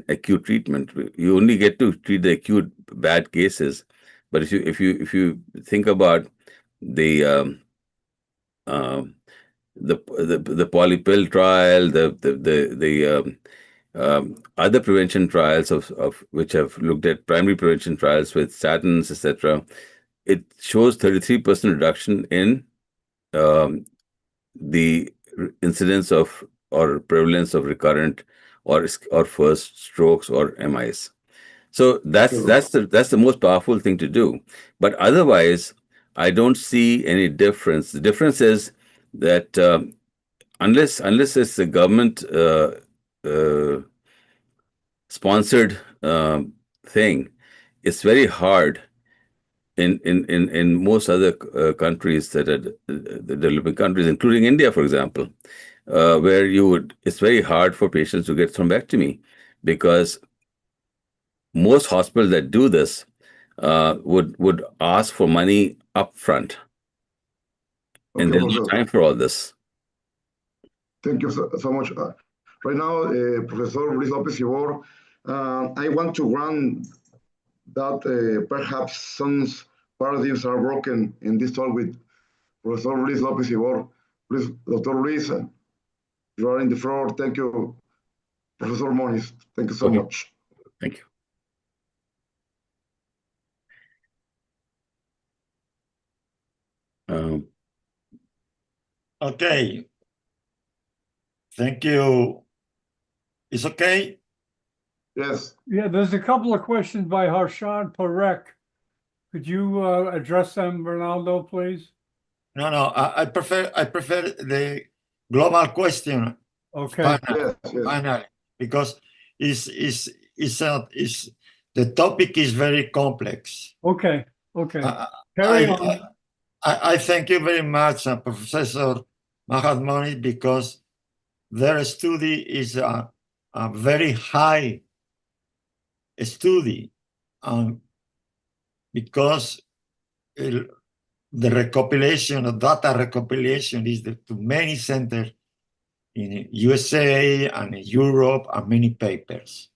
Speaker 4: acute treatment. You only get to treat the acute bad cases, but if you think about the polypill trial, the other prevention trials of which have looked at primary prevention trials with statins, etc., it shows 33% reduction in the incidence of or prevalence of recurrent or first strokes or MIs. So that's the most powerful thing to do. But otherwise, I don't see any difference. The difference is that unless it's a government sponsored thing, it's very hard in most other countries that are the developing countries, including India, for example, where it's very hard for patients to get thrombectomy, because most hospitals that do this would ask for money up front. And there's no time for all this.
Speaker 2: Thank you so much. Right now, Professor Luis Lopez-Ibor, I want to run that perhaps some paradigms are broken in this talk with Professor Luis Lopez-Ibor. Please, Dr. Luis, you are in the floor. Thank you, Professor Moonis. Thank you so much.
Speaker 4: Thank you.
Speaker 3: Okay. Thank you. It's okay?
Speaker 2: Yes.
Speaker 1: Yeah, there's a couple of questions by Harshad Parekh. Could you address them, Ronaldo, please?
Speaker 3: No. I prefer the global question.
Speaker 1: Okay.
Speaker 3: Finally, because the topic is very complex.
Speaker 1: Okay. Carry on.
Speaker 3: I thank you very much, Professor Majaz Moonis, because their study is a very high study. because the recopilation, the data recopilation is to many centers in USA and in Europe and many papers.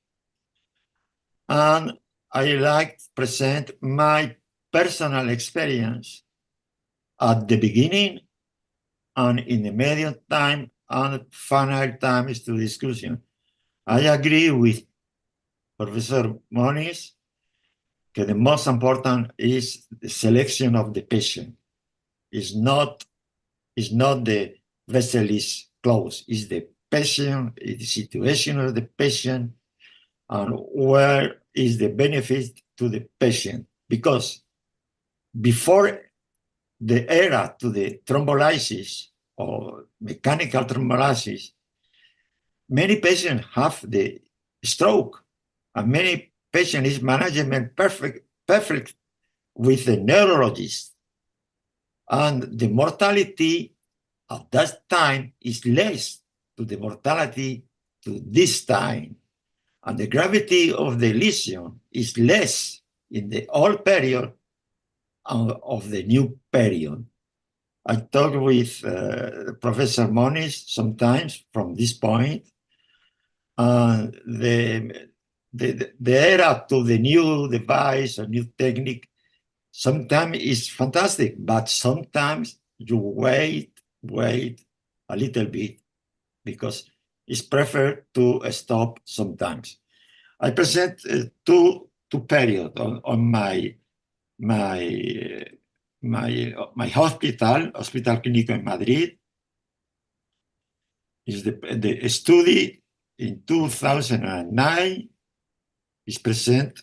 Speaker 3: And I like to present my personal experience at the beginning and in the medium time and final times to discussion. I agree with Professor Moonis that the most important is the selection of the patient. It's not the vessel is closed, it's the patient, it's the situation of the patient, and where is the benefit to the patient. Because before the era to the thrombolysis or mechanical thrombolysis, many patients have the stroke, and many patients is management perfect with the neurologist. And the mortality at that time is less to the mortality to this time. And the gravity of the lesion is less in the old period of the new period. I talk with Professor Moonis sometimes from this point. The era to the new device or new technique sometimes is fantastic, but sometimes you wait a little bit because it's preferred to stop sometimes. I present two periods on my Hospital Clínico in Madrid. Is the study in 2009 is present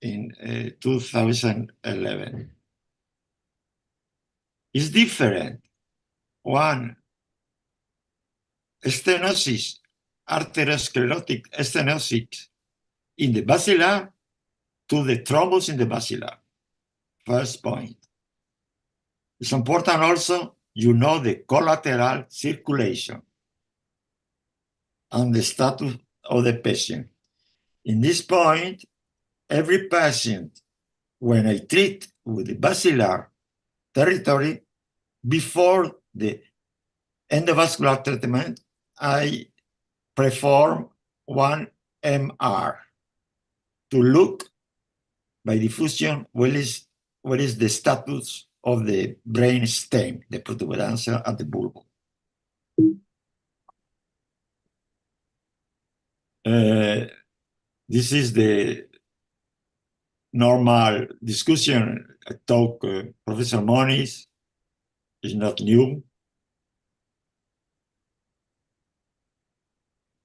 Speaker 3: in 2011. It's different. One, stenosis, arteriosclerotic stenosis in the basilar to the thrombus in the basilar. First point. It's important also, you know, the collateral circulation and the status of the patient. In this point, every patient, when I treat with the basilar territory, before the endovascular treatment, I perform one MR to look by diffusion what is the status of the brain stem, the protuberance at the bulb. This is the normal discussion. I talk Professor Moonis is not new.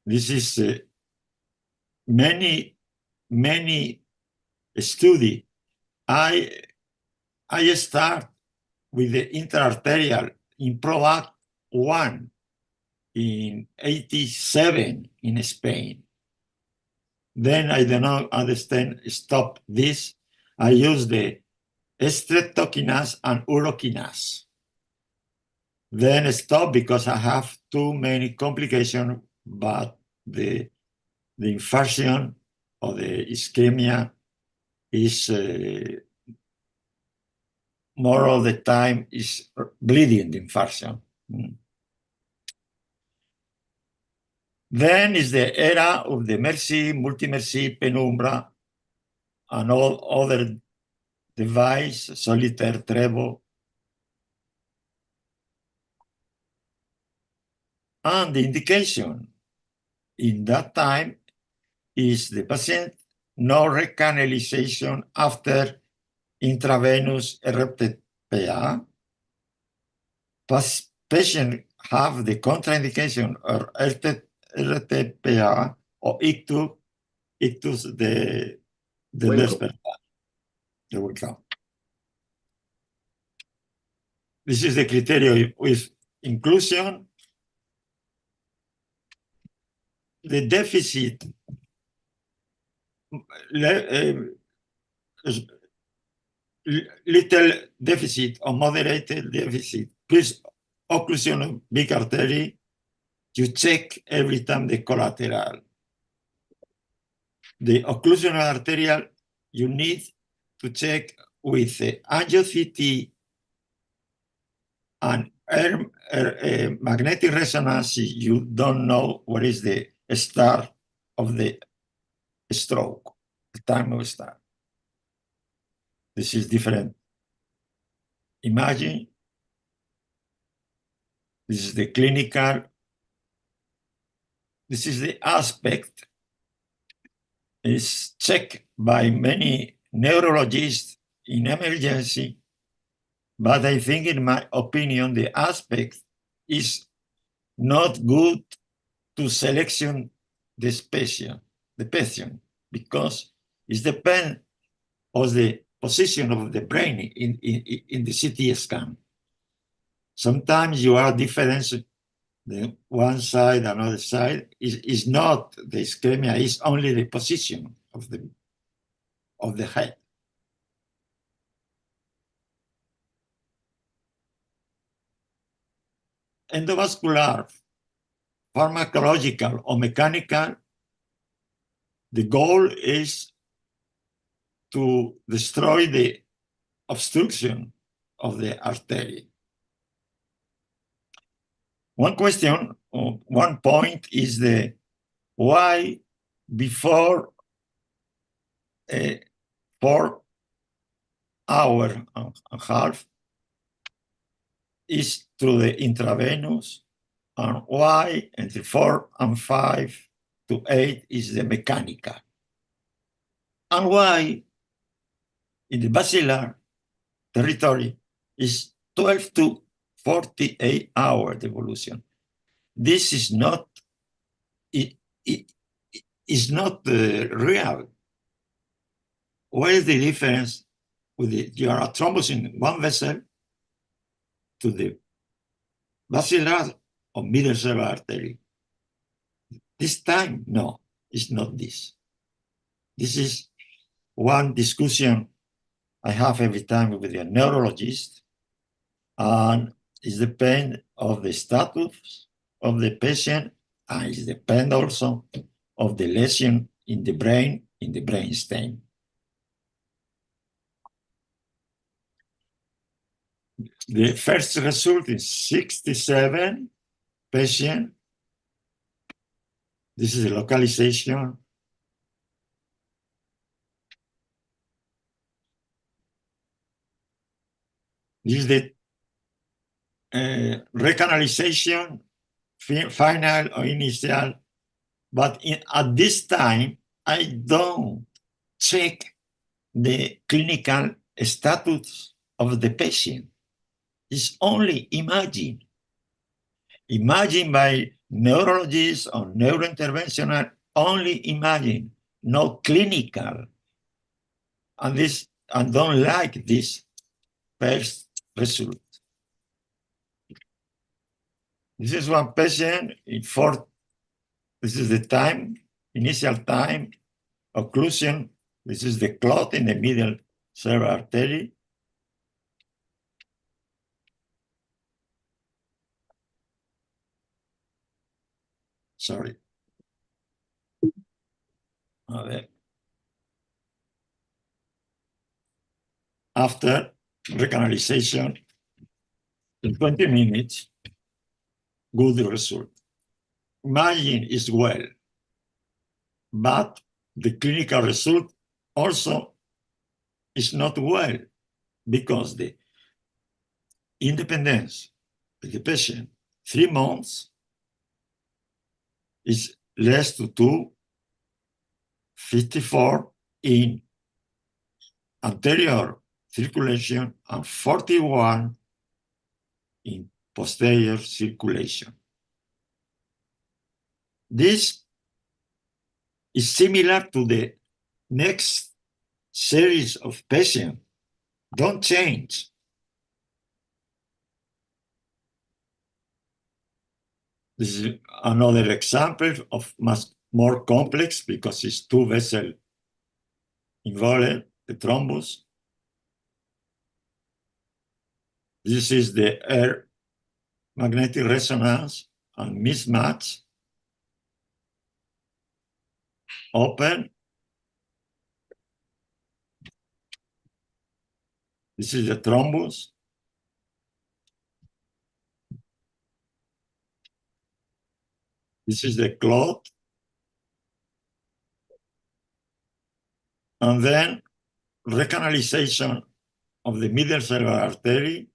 Speaker 3: This is many study. I start with the interarterial in PROACT 1 in 87 in Spain. Then I don't know, understand, stop this. I use the streptokinase and urokinase. Then stop because I have too many complications, but the infarction or the ischemia is more of the time is bleeding, the infarction. Then is the era of the Mercy, Multi-Mercy, Penumbra, and all other device, Solitaire, Trevo. And the indication in that time is the patient no recanalization after intravenous erupted PA. Patient have the contraindication or RTPA or ictus the despertar. There we go. This is the criteria with inclusion. The deficit, little deficit or moderated deficit, plus occlusion of big artery, you check every time the collateral. The occlusion of arterial, you need to check with the angio-CT and magnetic resonance. You don't know what is the start of the stroke, the time of start. This is different. Imagine this is the clinical. This is the aspect is checked by many neurologists in emergency, but I think, in my opinion, the aspect is not good to selection the patient, because it depends on the position of the brain in the CT scan. Sometimes you are different. The one side, another side is not the ischemia, is only the position of the head. Endovascular, pharmacological, or mechanical, the goal is to destroy the obstruction of the artery. One question, or one point is the why before 4 hours and a half is through the intravenous, and why entre 4 and 5 to 8 is the mechanical, and why in the basilar territory is 12 to 48 hour devolution. This is not is not real. What is the difference with you are a thrombus in one vessel to the basilar or middle cerebral artery? This time, no, it's not this. This is one discussion I have every time with a neurologist, and it depends of the status of the patient, and it depends also of the lesion in the brain stem. The first result is 67 patients. This is the localization. This is the recanalization, final or initial. But at this time, I don't check the clinical status of the patient. It's only imagine. Imagine by neurologists or NeuroInterventional, only imagine, no clinical. And this, I don't like this first result. This is one patient in 4. This is the time, initial time, occlusion. This is the clot in the middle cerebral artery. Sorry. After recanalization, in 20 minutes, good result. Imagine is well, but the clinical result also is not well, because the independence of the patient, 3 months, is less to 254 in anterior circulation and 41 in posterior circulation. This is similar to the next series of patients. Don't change. This is another example of much more complex, because it's 2 vessels involved, the thrombus. This is the air magnetic resonance and mismatch. Open. This is the thrombus. This is the clot. And then recanalization of the middle cerebral artery.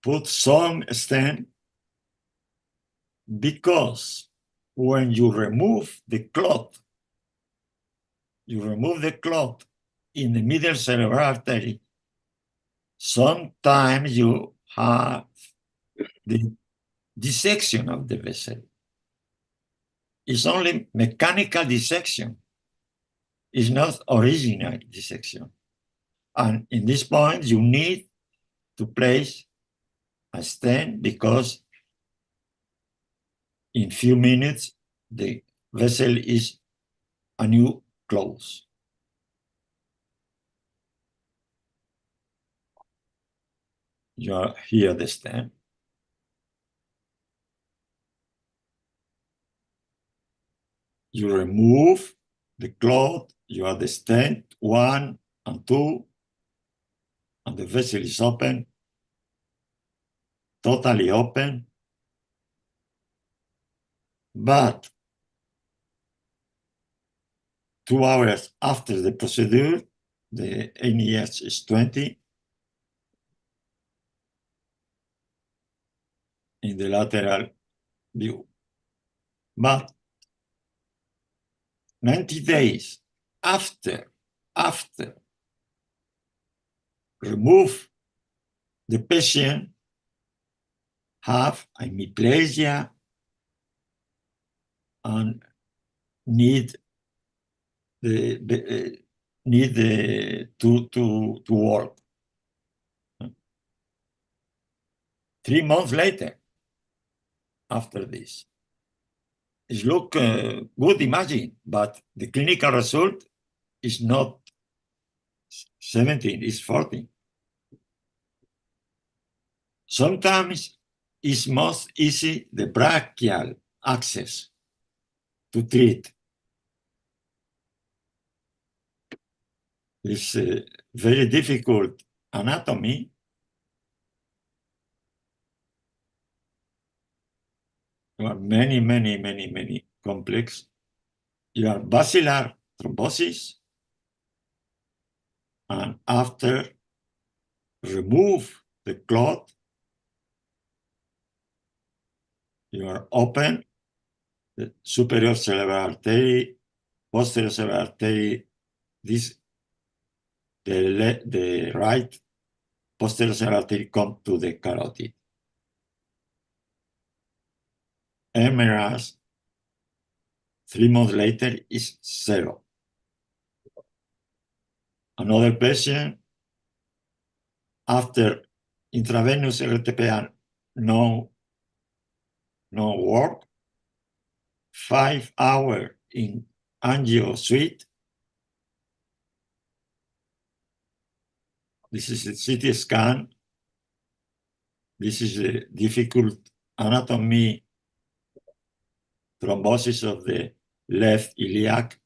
Speaker 3: Put some stent, because when you remove the clot, in the middle cerebral artery, sometimes you have the dissection of the vessel. It's only mechanical dissection. It's not original dissection. And in this point, you need to place a stent, because in few minutes, the vessel is a new close. You are here the stent. You remove the clot, you have the stent 1 and 2, and the vessel is open, totally open. But 2 hours after the procedure, the NEH is 20 in the lateral view. But 90 days after remove, the patient have hemiplegia and need to work. 3 months later, after this, it look good imaging, but the clinical result is not 17, it's 14. Sometimes it's most easy the brachial access to treat. It's a very difficult anatomy. There are many complex. You have basilar thrombosis, and after remove the clot, you are open the superior cerebral artery, posterior cerebral artery, the right posterior cerebral artery come to the carotid. MRS 3 months later is 0. Another patient, after intravenous RTPR, no work, 5 hours in angio suite. This is a CT scan. This is a difficult anatomy, thrombosis of the left iliac,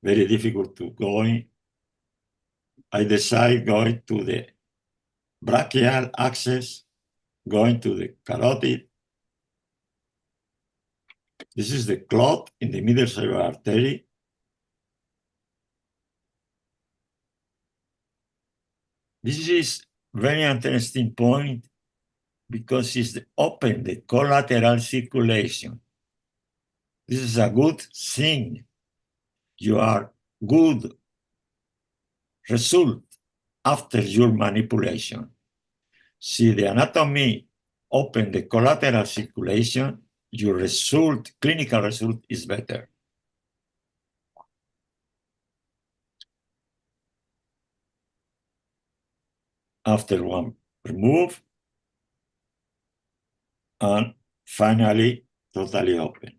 Speaker 3: very difficult to go in. I decide going to the brachial access, going to the carotid. This is the clot in the middle cerebral artery. This is very interesting point, because it's open the collateral circulation. This is a good thing. You are good result after your manipulation. See the anatomy open the collateral circulation, your result, clinical result is better. After one remove, and finally totally open.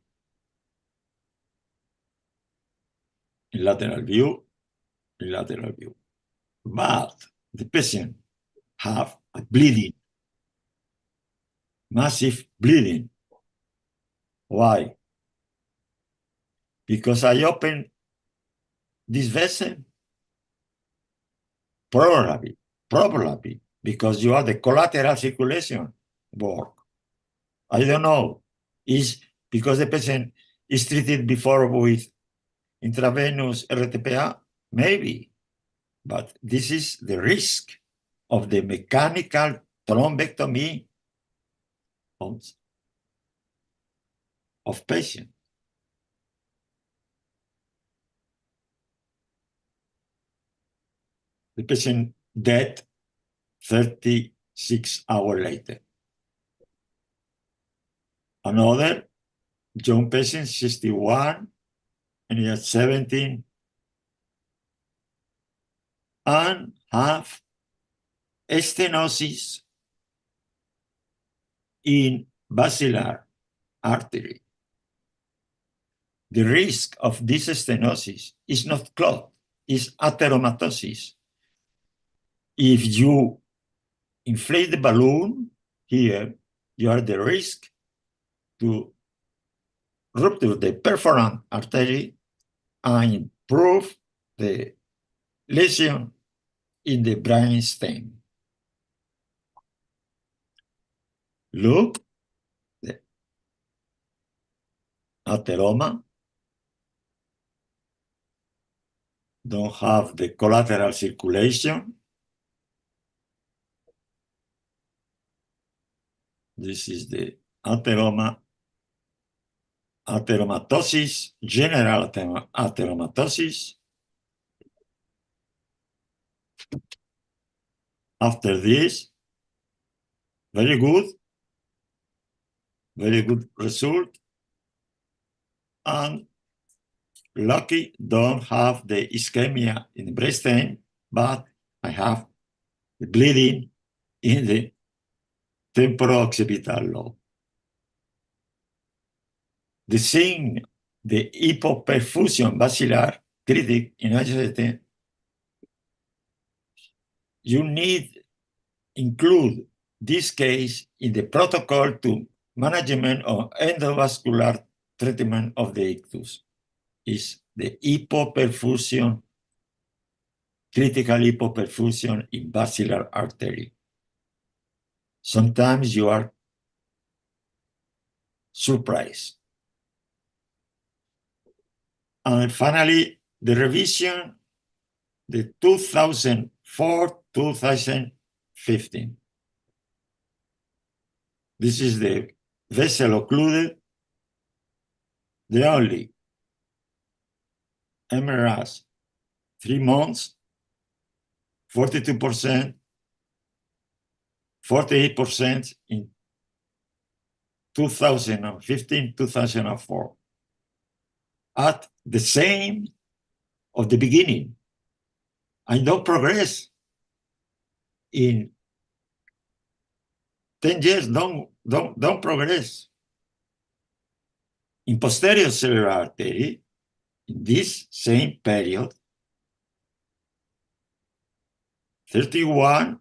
Speaker 3: In lateral view, But the patient have a bleeding, massive bleeding. Why? Because I open this vessel Probably, because you have the collateral circulation work. I don't know. Is because the patient is treated before with intravenous RTPA? Maybe. But this is the risk of the mechanical thrombectomy of patient. The patient dead 36 hours later. Another young patient, 61, and he has 17, and have stenosis in basilar artery. The risk of this stenosis is not clot, is atheromatosis. If you inflate the balloon here, you are the risk to rupture the perforant artery and improve the lesion in the brain stem. Look, the atheroma don't have the collateral circulation. This is the atheroma, atheromatosis, general atheromatosis. After this, very good result. And lucky don't have the ischemia in the brainstem, but I have the bleeding in the temporooccipital lobe. The sign, the hypoperfusion basilar critic in HST, you need include this case in the protocol to management of endovascular treatment of the ictus. Is the hypoperfusion, critical hypoperfusion in basilar artery. Sometimes you are surprised. And finally, the revision, the 2004-2015. This is the vessel occluded, the only MRS, 3 months, 42%, 48% in 2015, 2004. At the same of the beginning, I don't progress in 10 years, don't progress. In posterior cellular artery, in this same period, 31,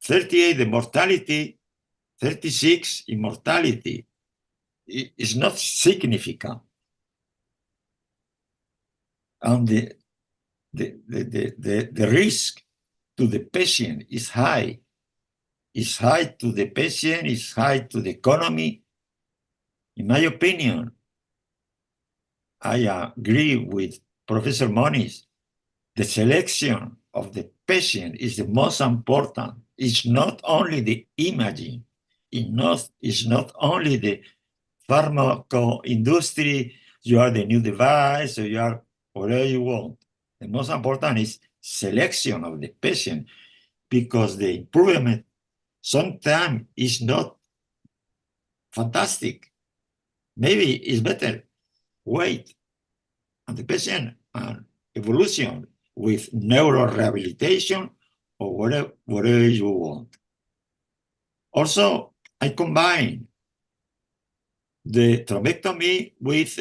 Speaker 3: 38 the mortality, 36 in mortality is not significant. And the risk to the patient is high. Is high to the patient, is high to the economy. In my opinion, I agree with Professor Moonis. The selection of the patient is the most important. It's not only the imaging. It's not only the pharmaco industry. You are the new device, or you are whatever you want. The most important is selection of the patient, because the improvement sometimes is not fantastic. Maybe it's better wait on the patient and evolution with neurorehabilitation or whatever you want. Also, I combine the thrombectomy with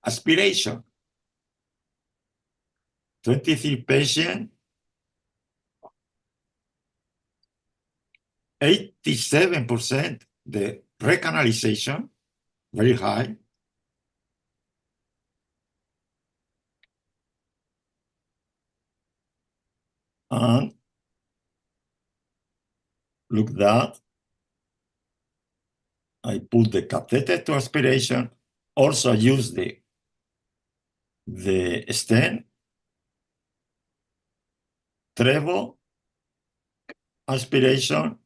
Speaker 3: aspiration. 23 patients, 87% the recanalization, very high. And look that. I put the catheter to aspiration. Also use the stent, treble, aspiration,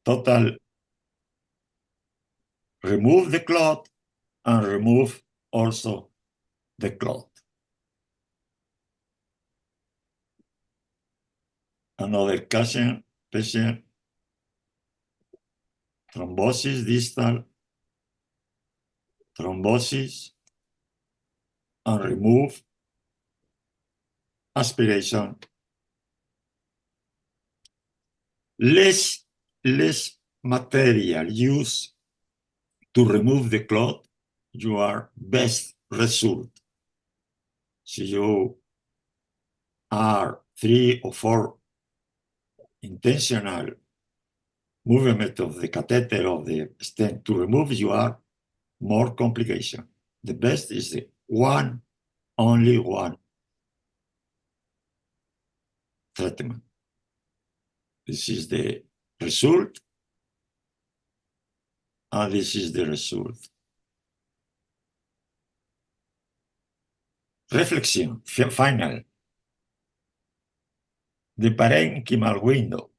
Speaker 3: total, remove the clot, and remove also the clot. Another patient, thrombosis distal, thrombosis, and remove, aspiration. Less material used to remove the clot, your best result. So you are 3 or 4 intentional movement of the catheter of the stent to remove, you are more complication. The best is the only one treatment. This is the result, and this is the result. Reflection, final. The parenchymal window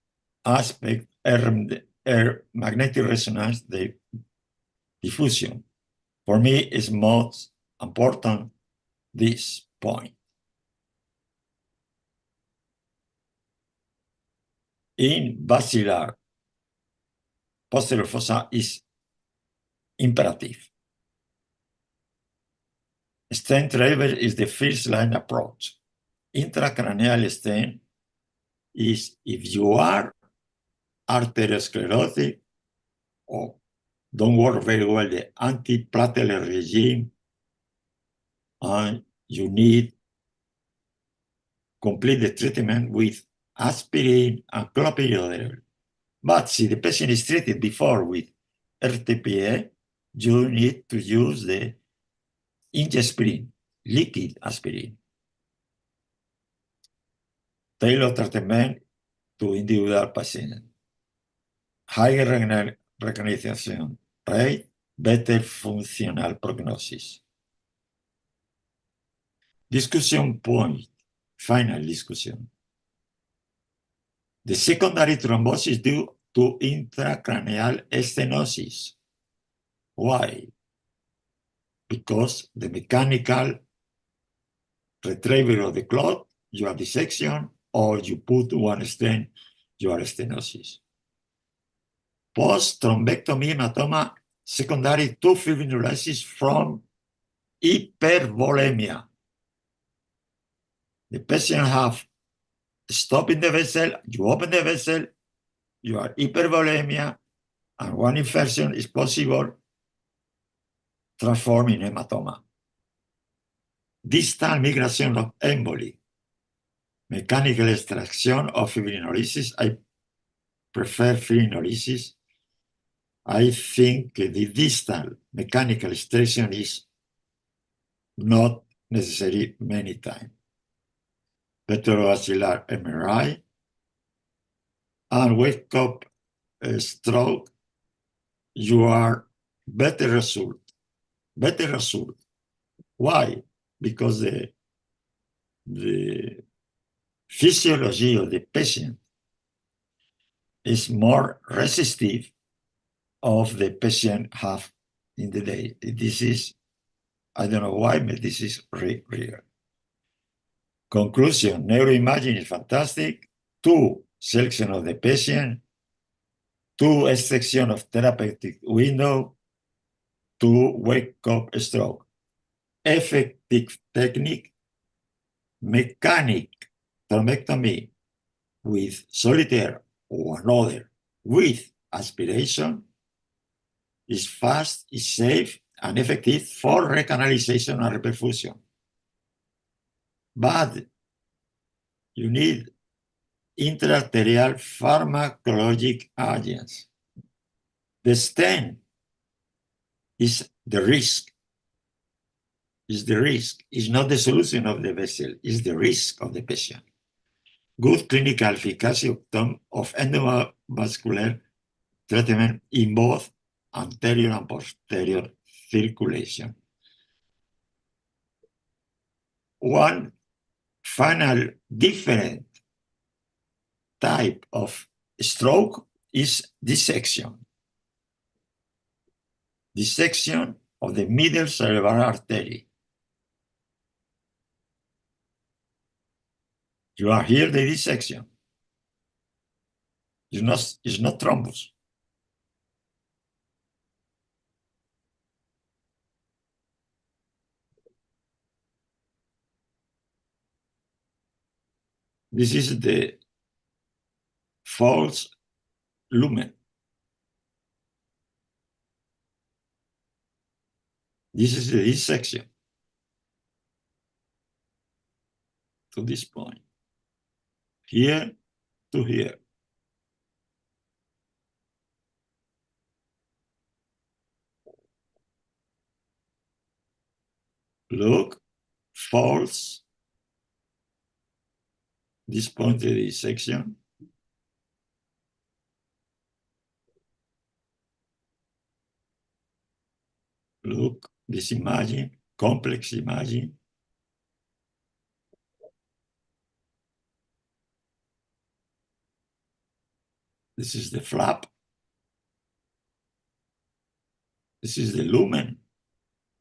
Speaker 3: aspect, air magnetic resonance, the diffusion, for me is most important this point. In basilar, posterior fossa is imperative. Stent retrieval is the first line approach. Intracranial stent is if you are arteriosclerotic or don't work very well the antiplatelet regime and you need complete the treatment with aspirin and clopidogrel. But see, the patient is treated before with RTPA, you need to use the ingespirin, liquid aspirin. Tailor treatment to individual patient. Higher recognition rate, better functional prognosis. Discussion point, final discussion. The secondary thrombosis due to intracranial stenosis. Why? Because the mechanical retrieval of the clot, you have dissection, or you put one stent, you have stenosis. Post-thrombectomy hematoma, secondary to fibrinolysis from hypervolemia. The patient have stop in the vessel, you open the vessel, you have hypervolemia, and one infection is possible, transforming hematoma. Distal migration of emboli, mechanical extraction of fibrinolysis. I prefer fibrinolysis. I think the distal mechanical extraction is not necessary many times. Petrovascular MRI and wake up stroke, you are better result. Better result. Why? Because the physiology of the patient is more resistive of the patient have in the day. This is, I don't know why, but this is real. Conclusion, neuroimaging is fantastic. 2, selection of the patient. 2, extraction of therapeutic window. 2, wake up stroke. Effective technique, mechanic thrombectomy with solitaire or another with aspiration is fast, is safe, and effective for recanalization and reperfusion. But you need intraarterial pharmacologic agents. The stent is the risk. Is the risk. It's not the solution of the vessel, it's the risk of the patient. good clinical efficacy of endovascular treatment in both anterior and posterior circulation. One final different type of stroke is dissection. Dissection of the middle cerebral artery. You are here, the dissection. It's not thrombus. This is the false lumen. This is the dissection to this point. Here to here. Look, false. This point is the dissection. Look, this imaging, complex imaging. This is the flap. This is the lumen,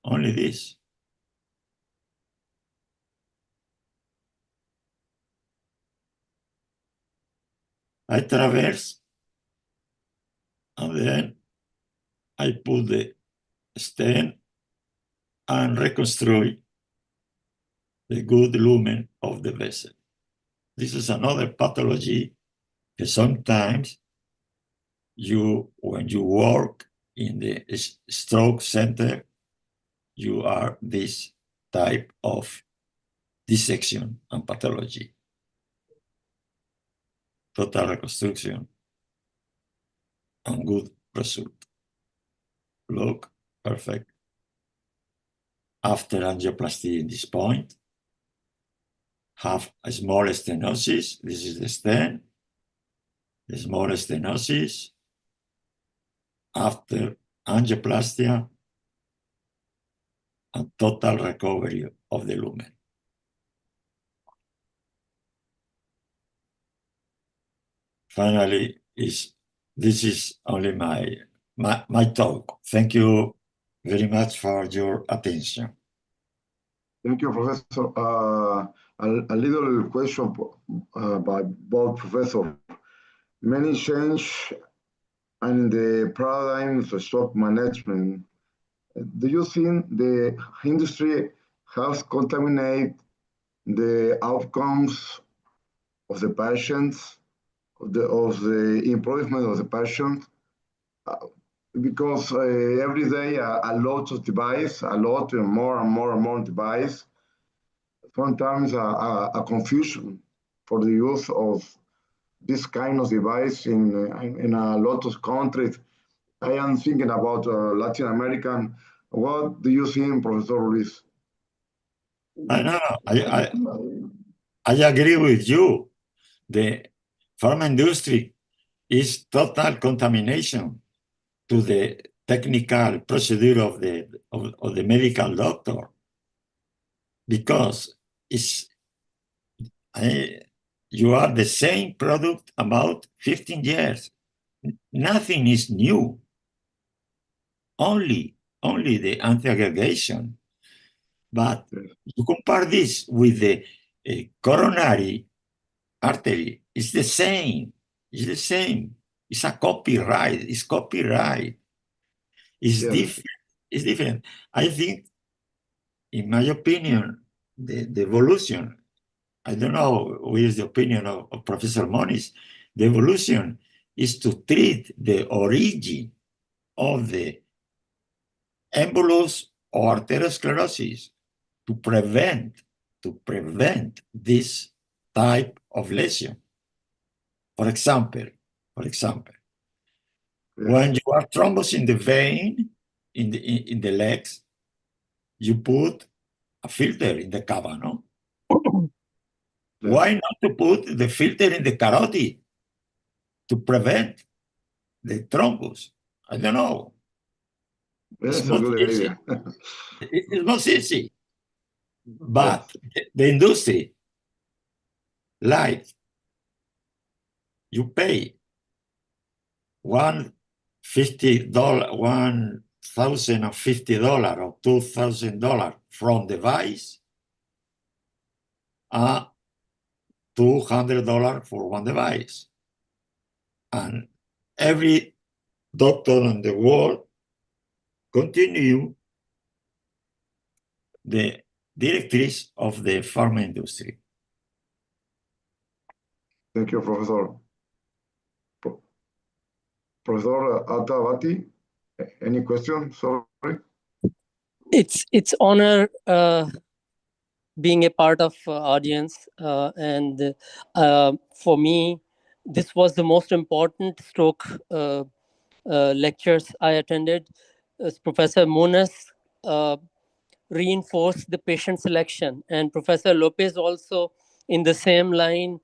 Speaker 3: only this. I traverse, and then I put the stent and reconstruct the good lumen of the vessel. This is another pathology that sometimes when you work in the stroke center, you are this type of dissection and pathology. Total reconstruction and good result. Look, perfect. After angioplasty in this point, have a small stenosis. This is the stent. The small stenosis. After angioplasty, and total recovery of the lumen. Finally, this is only my talk. Thank you very much for your attention.
Speaker 2: Thank you, Professor. A little question by both Professor. Many change in the paradigms of stroke management. Do you think the industry has contaminated the outcomes of the patients, of the improvement of the patient? Because every day a lot of device, a lot and more device. Sometimes a confusion for the use of this kind of device in a lot of countries. I am thinking about Latin American. What do you think, Professor Luis?
Speaker 3: I agree with you. The pharma industry is total contamination to the technical procedure of the medical doctor, because you are the same product about 15 years. Nothing is new. Only the anti-aggregation. But you compare this with the coronary artery, it's the same. It's the same. It's a copyright. It's copyright. It's different. It's different. I think, in my opinion, the evolution, I don't know what is the opinion of Professor Moonis, the evolution is to treat the origin of the embolus or arteriosclerosis to prevent this type of lesion. For example, when you have thrombus in the vein, in the legs, you put a filter in the cava, no?
Speaker 2: Yes.
Speaker 3: Why not to put the filter in the carotid to prevent the thrombus? I don't know.
Speaker 2: That's
Speaker 3: It's
Speaker 2: a
Speaker 3: not
Speaker 2: good
Speaker 3: easy.
Speaker 2: idea.
Speaker 3: It's not easy. But the industry, like you pay $150, $1,050 or $2,000 from device, $200 for one device. And every doctor in the world continue the directrice of the pharma industry.
Speaker 2: Thank you, Professor. Professor Atavati, any question? Sorry.
Speaker 5: It's honor being a part of audience, and for me, this was the most important stroke lectures I attended. As Professor Moonis reinforced the patient selection, and Professor Lopez also in the same line.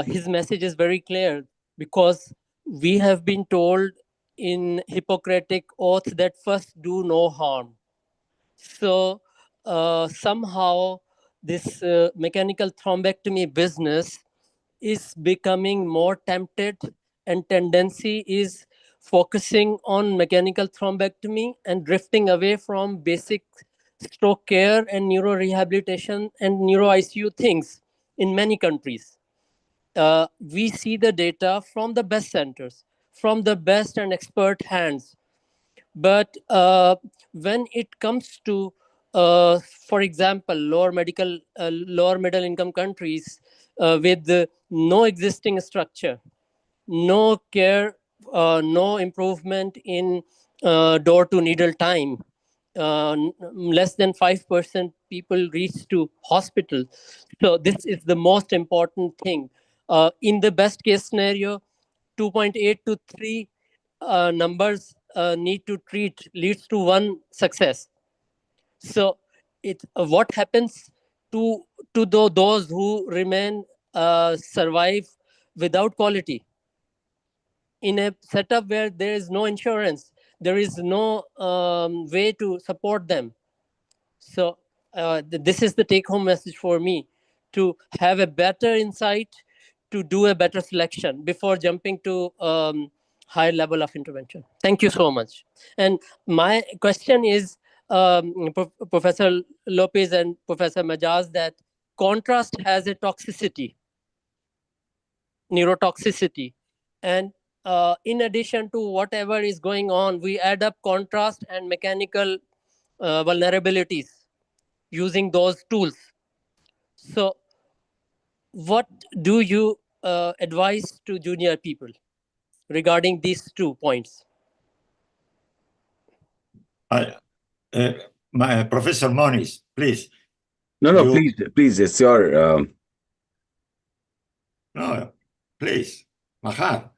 Speaker 5: His message is very clear because we have been told in Hippocratic oath that first do no harm. So somehow this mechanical thrombectomy business is becoming more tempted, and tendency is focusing on mechanical thrombectomy and drifting away from basic stroke care and neurorehabilitation and neuro ICU things in many countries. We see the data from the best centers, from the best and expert hands. But when it comes to, for example, lower middle income countries with no existing structure, no care, no improvement in door to needle time, less than 5% people reach to hospital. So this is the most important thing. In the best case scenario, 2.8 to 3 numbers need to treat leads to one success. So it what happens to those who remain survive without quality in a setup where there is no insurance, there is no way to support them. So this is the take-home message for me: to have a better insight, to do a better selection before jumping to higher level of intervention. Thank you so much. And my question is, Professor Lopez and Professor Majaz, that contrast has a toxicity, neurotoxicity, and in addition to whatever is going on, we add up contrast and mechanical vulnerabilities using those tools. So what do you advise to junior people regarding these 2 points?
Speaker 3: My Professor Moonis, please.
Speaker 4: No, please, it's your.
Speaker 3: No, please, Mahar.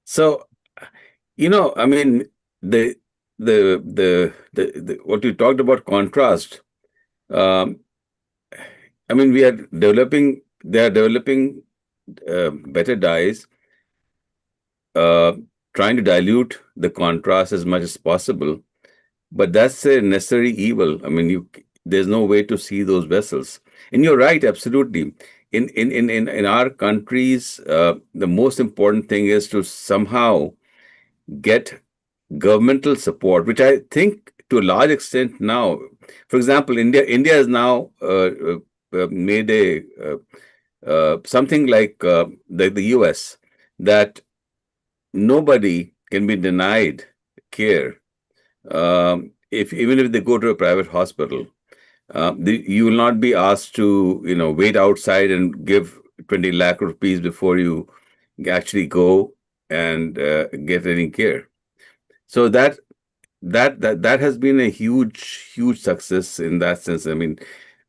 Speaker 4: So, I mean, the what you talked about contrast. I mean, they are developing better dyes, trying to dilute the contrast as much as possible. But that's a necessary evil. I mean, there's no way to see those vessels. And you're right, absolutely. In our countries, the most important thing is to somehow get governmental support, which I think to a large extent now, for example, India has now made a something like the US, that nobody can be denied care if even if they go to a private hospital. You will not be asked to wait outside and give 20 lakh rupees before you actually go and get any care. So that has been a huge success in that sense. I mean,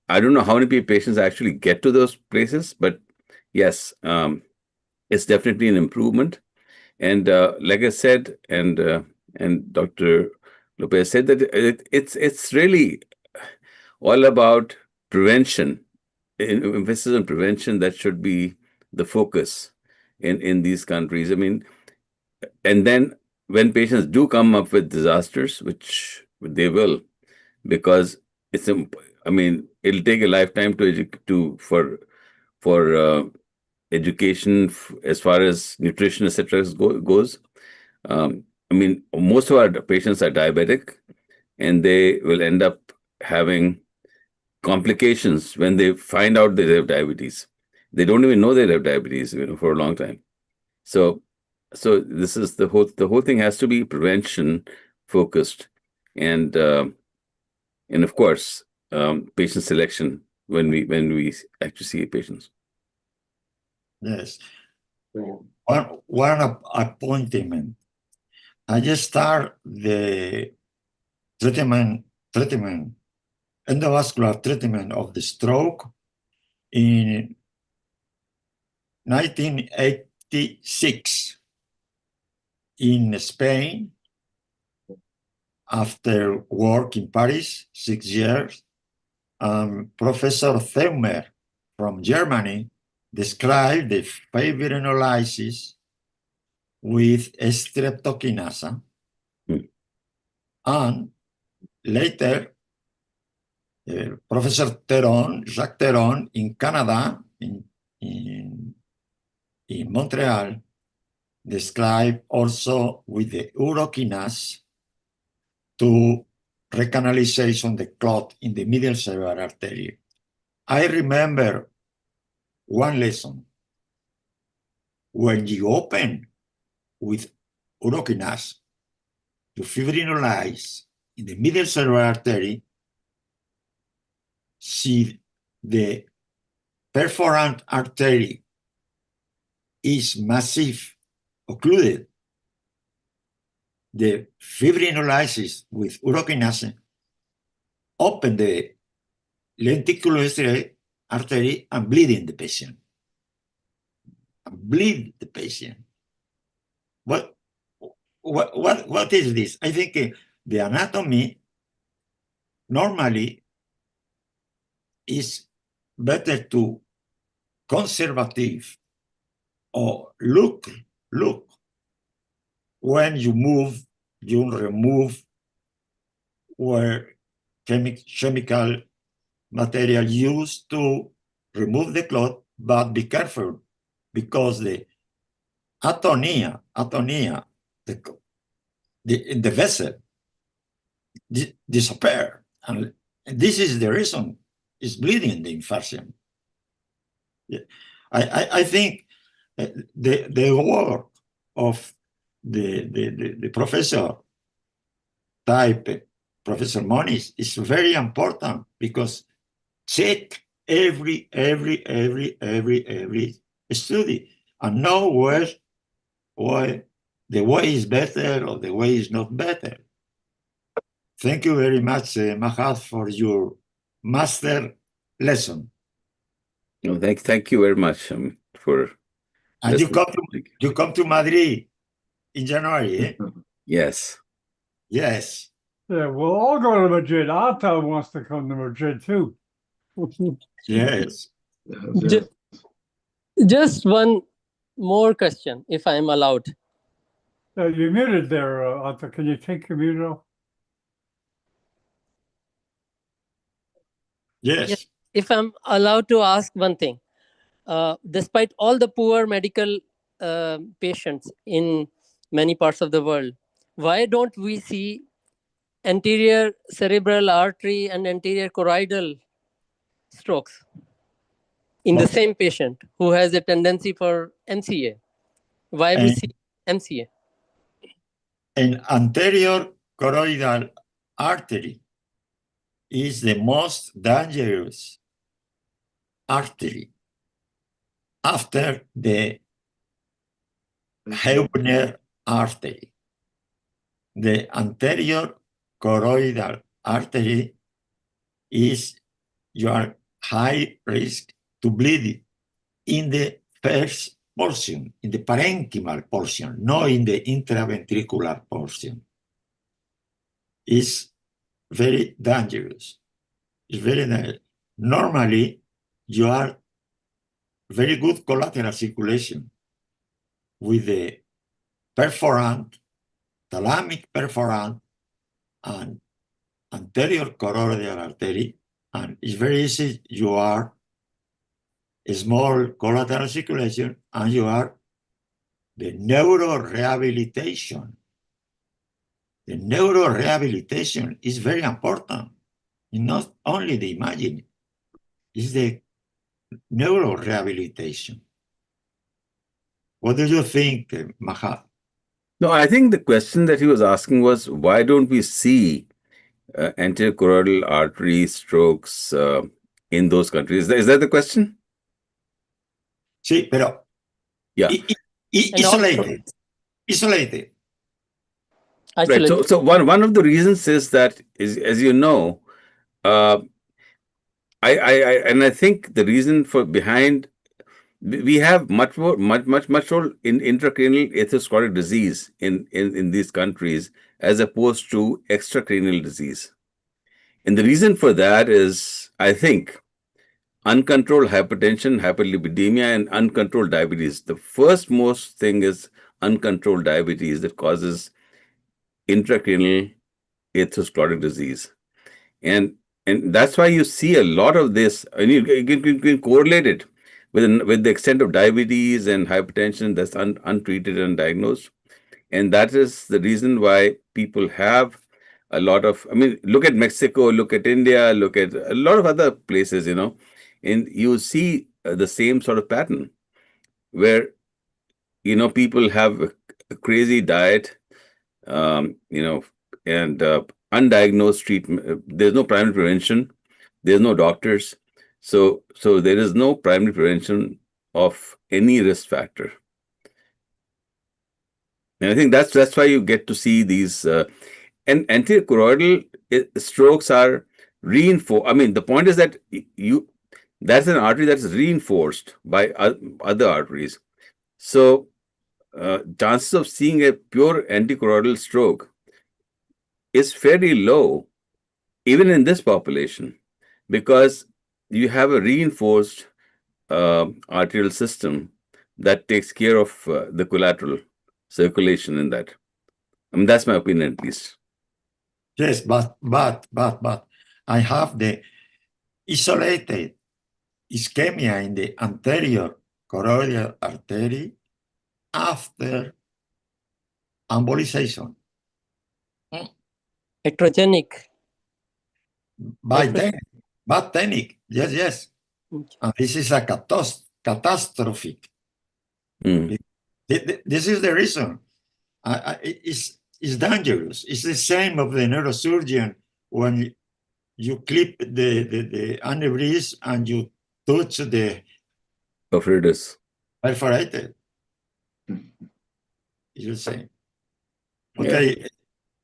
Speaker 4: I don't know how many patients actually get to those places, but yes, it's definitely an improvement. And like I said, and Dr. Lopez said, that it's really all about prevention emphasis on prevention, that should be the focus in these countries. I mean, and then when patients do come up with disasters, which they will, because I mean, it'll take a lifetime for education as far as nutrition, etc. goes. I mean, most of our patients are diabetic, and they will end up having complications when they find out that they have diabetes. They don't even know they have diabetes, for a long time. So this is the whole thing has to be prevention focused, and of course, patient selection when we actually see patients.
Speaker 3: Yes. One appointment. I just start the treatment, endovascular treatment of the stroke in 1986 in Spain. After work in Paris, 6 years, Professor Theumer from Germany described the fibrinolysis with streptokinase. And later, Professor Jacques Theron in Canada, in Montreal, described also with the urokinase to recanalization the clot in the middle cerebral artery. I remember one lesson. When you open with urokinase to fibrinolyze in the middle cerebral artery, see the perforant artery is massive, occluded. The fibrinolysis with urokinase open the lenticular artery and bleeding the patient. Bleed the patient. What is this? I think the anatomy normally is better to conservative or look when you move, you remove where chemical material used to remove the clot, but be careful because the atonia, the vessel disappear, and this is the reason it's bleeding the infarction. Yeah. I think the work of the professor type, Professor Moonis, is very important because check every study and know why the way is better or the way is not better. Thank you very much, Majaz, for your master lesson.
Speaker 4: No, thank you very much for.
Speaker 3: And you come to Madrid in January, eh?
Speaker 4: Yes.
Speaker 3: Yes.
Speaker 1: Yeah, we'll all go to Madrid. Atta wants to come to Madrid too.
Speaker 3: Yes.
Speaker 5: Just one more question, if I'm allowed.
Speaker 1: You're muted there, Atta. Can you take your mute off?
Speaker 3: Yes.
Speaker 5: If I'm allowed to ask one thing, despite all the poor medical patients in many parts of the world, why don't we see anterior cerebral artery and anterior choroidal strokes in the same patient who has a tendency for MCA? Why we see MCA?
Speaker 3: An anterior choroidal artery is the most dangerous artery after the Hebner artery. The anterior choroidal artery is your high risk to bleed in the first portion, in the parenchymal portion, not in the intraventricular portion. It's very dangerous. It's very dangerous. Normally, you are very good collateral circulation with the perforant, thalamic perforant, and anterior choroidal artery, and it's very easy. You are a small collateral circulation, and you are the neurorehabilitation. The neurorehabilitation is very important. It's not only the imaging, it's the neurorehabilitation. What do you think, Majaz?
Speaker 4: No, I think the question that he was asking was, why don't we see anterior choroidal artery strokes in those countries? Is that the question?
Speaker 3: Sí, pero
Speaker 4: Yeah.
Speaker 3: isolated. Isolated.
Speaker 4: Right. So one of the reasons is that, as you know, I think the reason for behind, we have much more in intracranial atherosclerotic disease in these countries as opposed to extracranial disease. And the reason for that is, I think, uncontrolled hypertension, hyperlipidemia, and uncontrolled diabetes. The first most thing is uncontrolled diabetes that causes intracranial atherosclerotic disease. And that's why you see a lot of this, and you can correlate it with the extent of diabetes and hypertension that's untreated and undiagnosed. And that is the reason why people have a lot of, I mean, look at Mexico, look at India, look at a lot of other places, and you see the same sort of pattern where, people have a crazy diet, and undiagnosed treatment. There's no primary prevention. There's no doctors. So there is no primary prevention of any risk factor. And I think that's why you get to see these, and anterior choroidal strokes are reinforced. I mean, the point is that that's an artery that's reinforced by other arteries. So chances of seeing a pure antichoroidal stroke is fairly low, even in this population, because you have a reinforced arterial system that takes care of the collateral circulation in that. I mean, that's my opinion, at least.
Speaker 3: Yes, but I have the isolated ischemia in the anterior choroidal artery after embolization.
Speaker 5: Ectrogenic.
Speaker 3: Bad technique. Yes. And this is a catastrophic. This is the reason. It's dangerous. It's the same of the neurosurgeon when you clip the aneurysm and you touch the perforated. It's the same. Okay, yeah.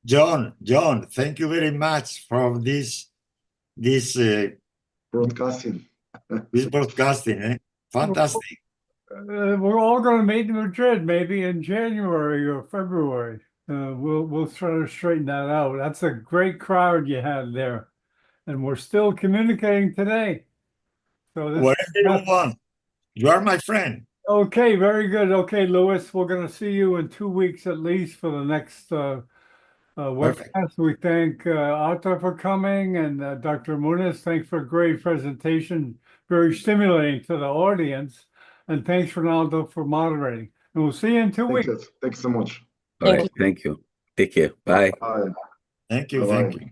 Speaker 3: John, thank you very much for this
Speaker 2: broadcasting.
Speaker 3: This broadcasting, fantastic.
Speaker 1: We're all going to meet in Madrid, maybe in January or February. We'll try to straighten that out. That's a great crowd you had there, and we're still communicating today. So
Speaker 3: whatever you want, you are my friend.
Speaker 1: Okay, very good. Okay, Louis, we're going to see you in 2 weeks at least for the next webcast. We thank Arta for coming, and Dr. Moonis, thanks for a great presentation, very stimulating to the audience. And thanks, Ronaldo, for moderating. And we'll see you in 2 weeks.
Speaker 2: Thanks so much.
Speaker 4: All right. Thank you. Take care. Bye.
Speaker 2: Bye.
Speaker 3: Thank you. Thank you.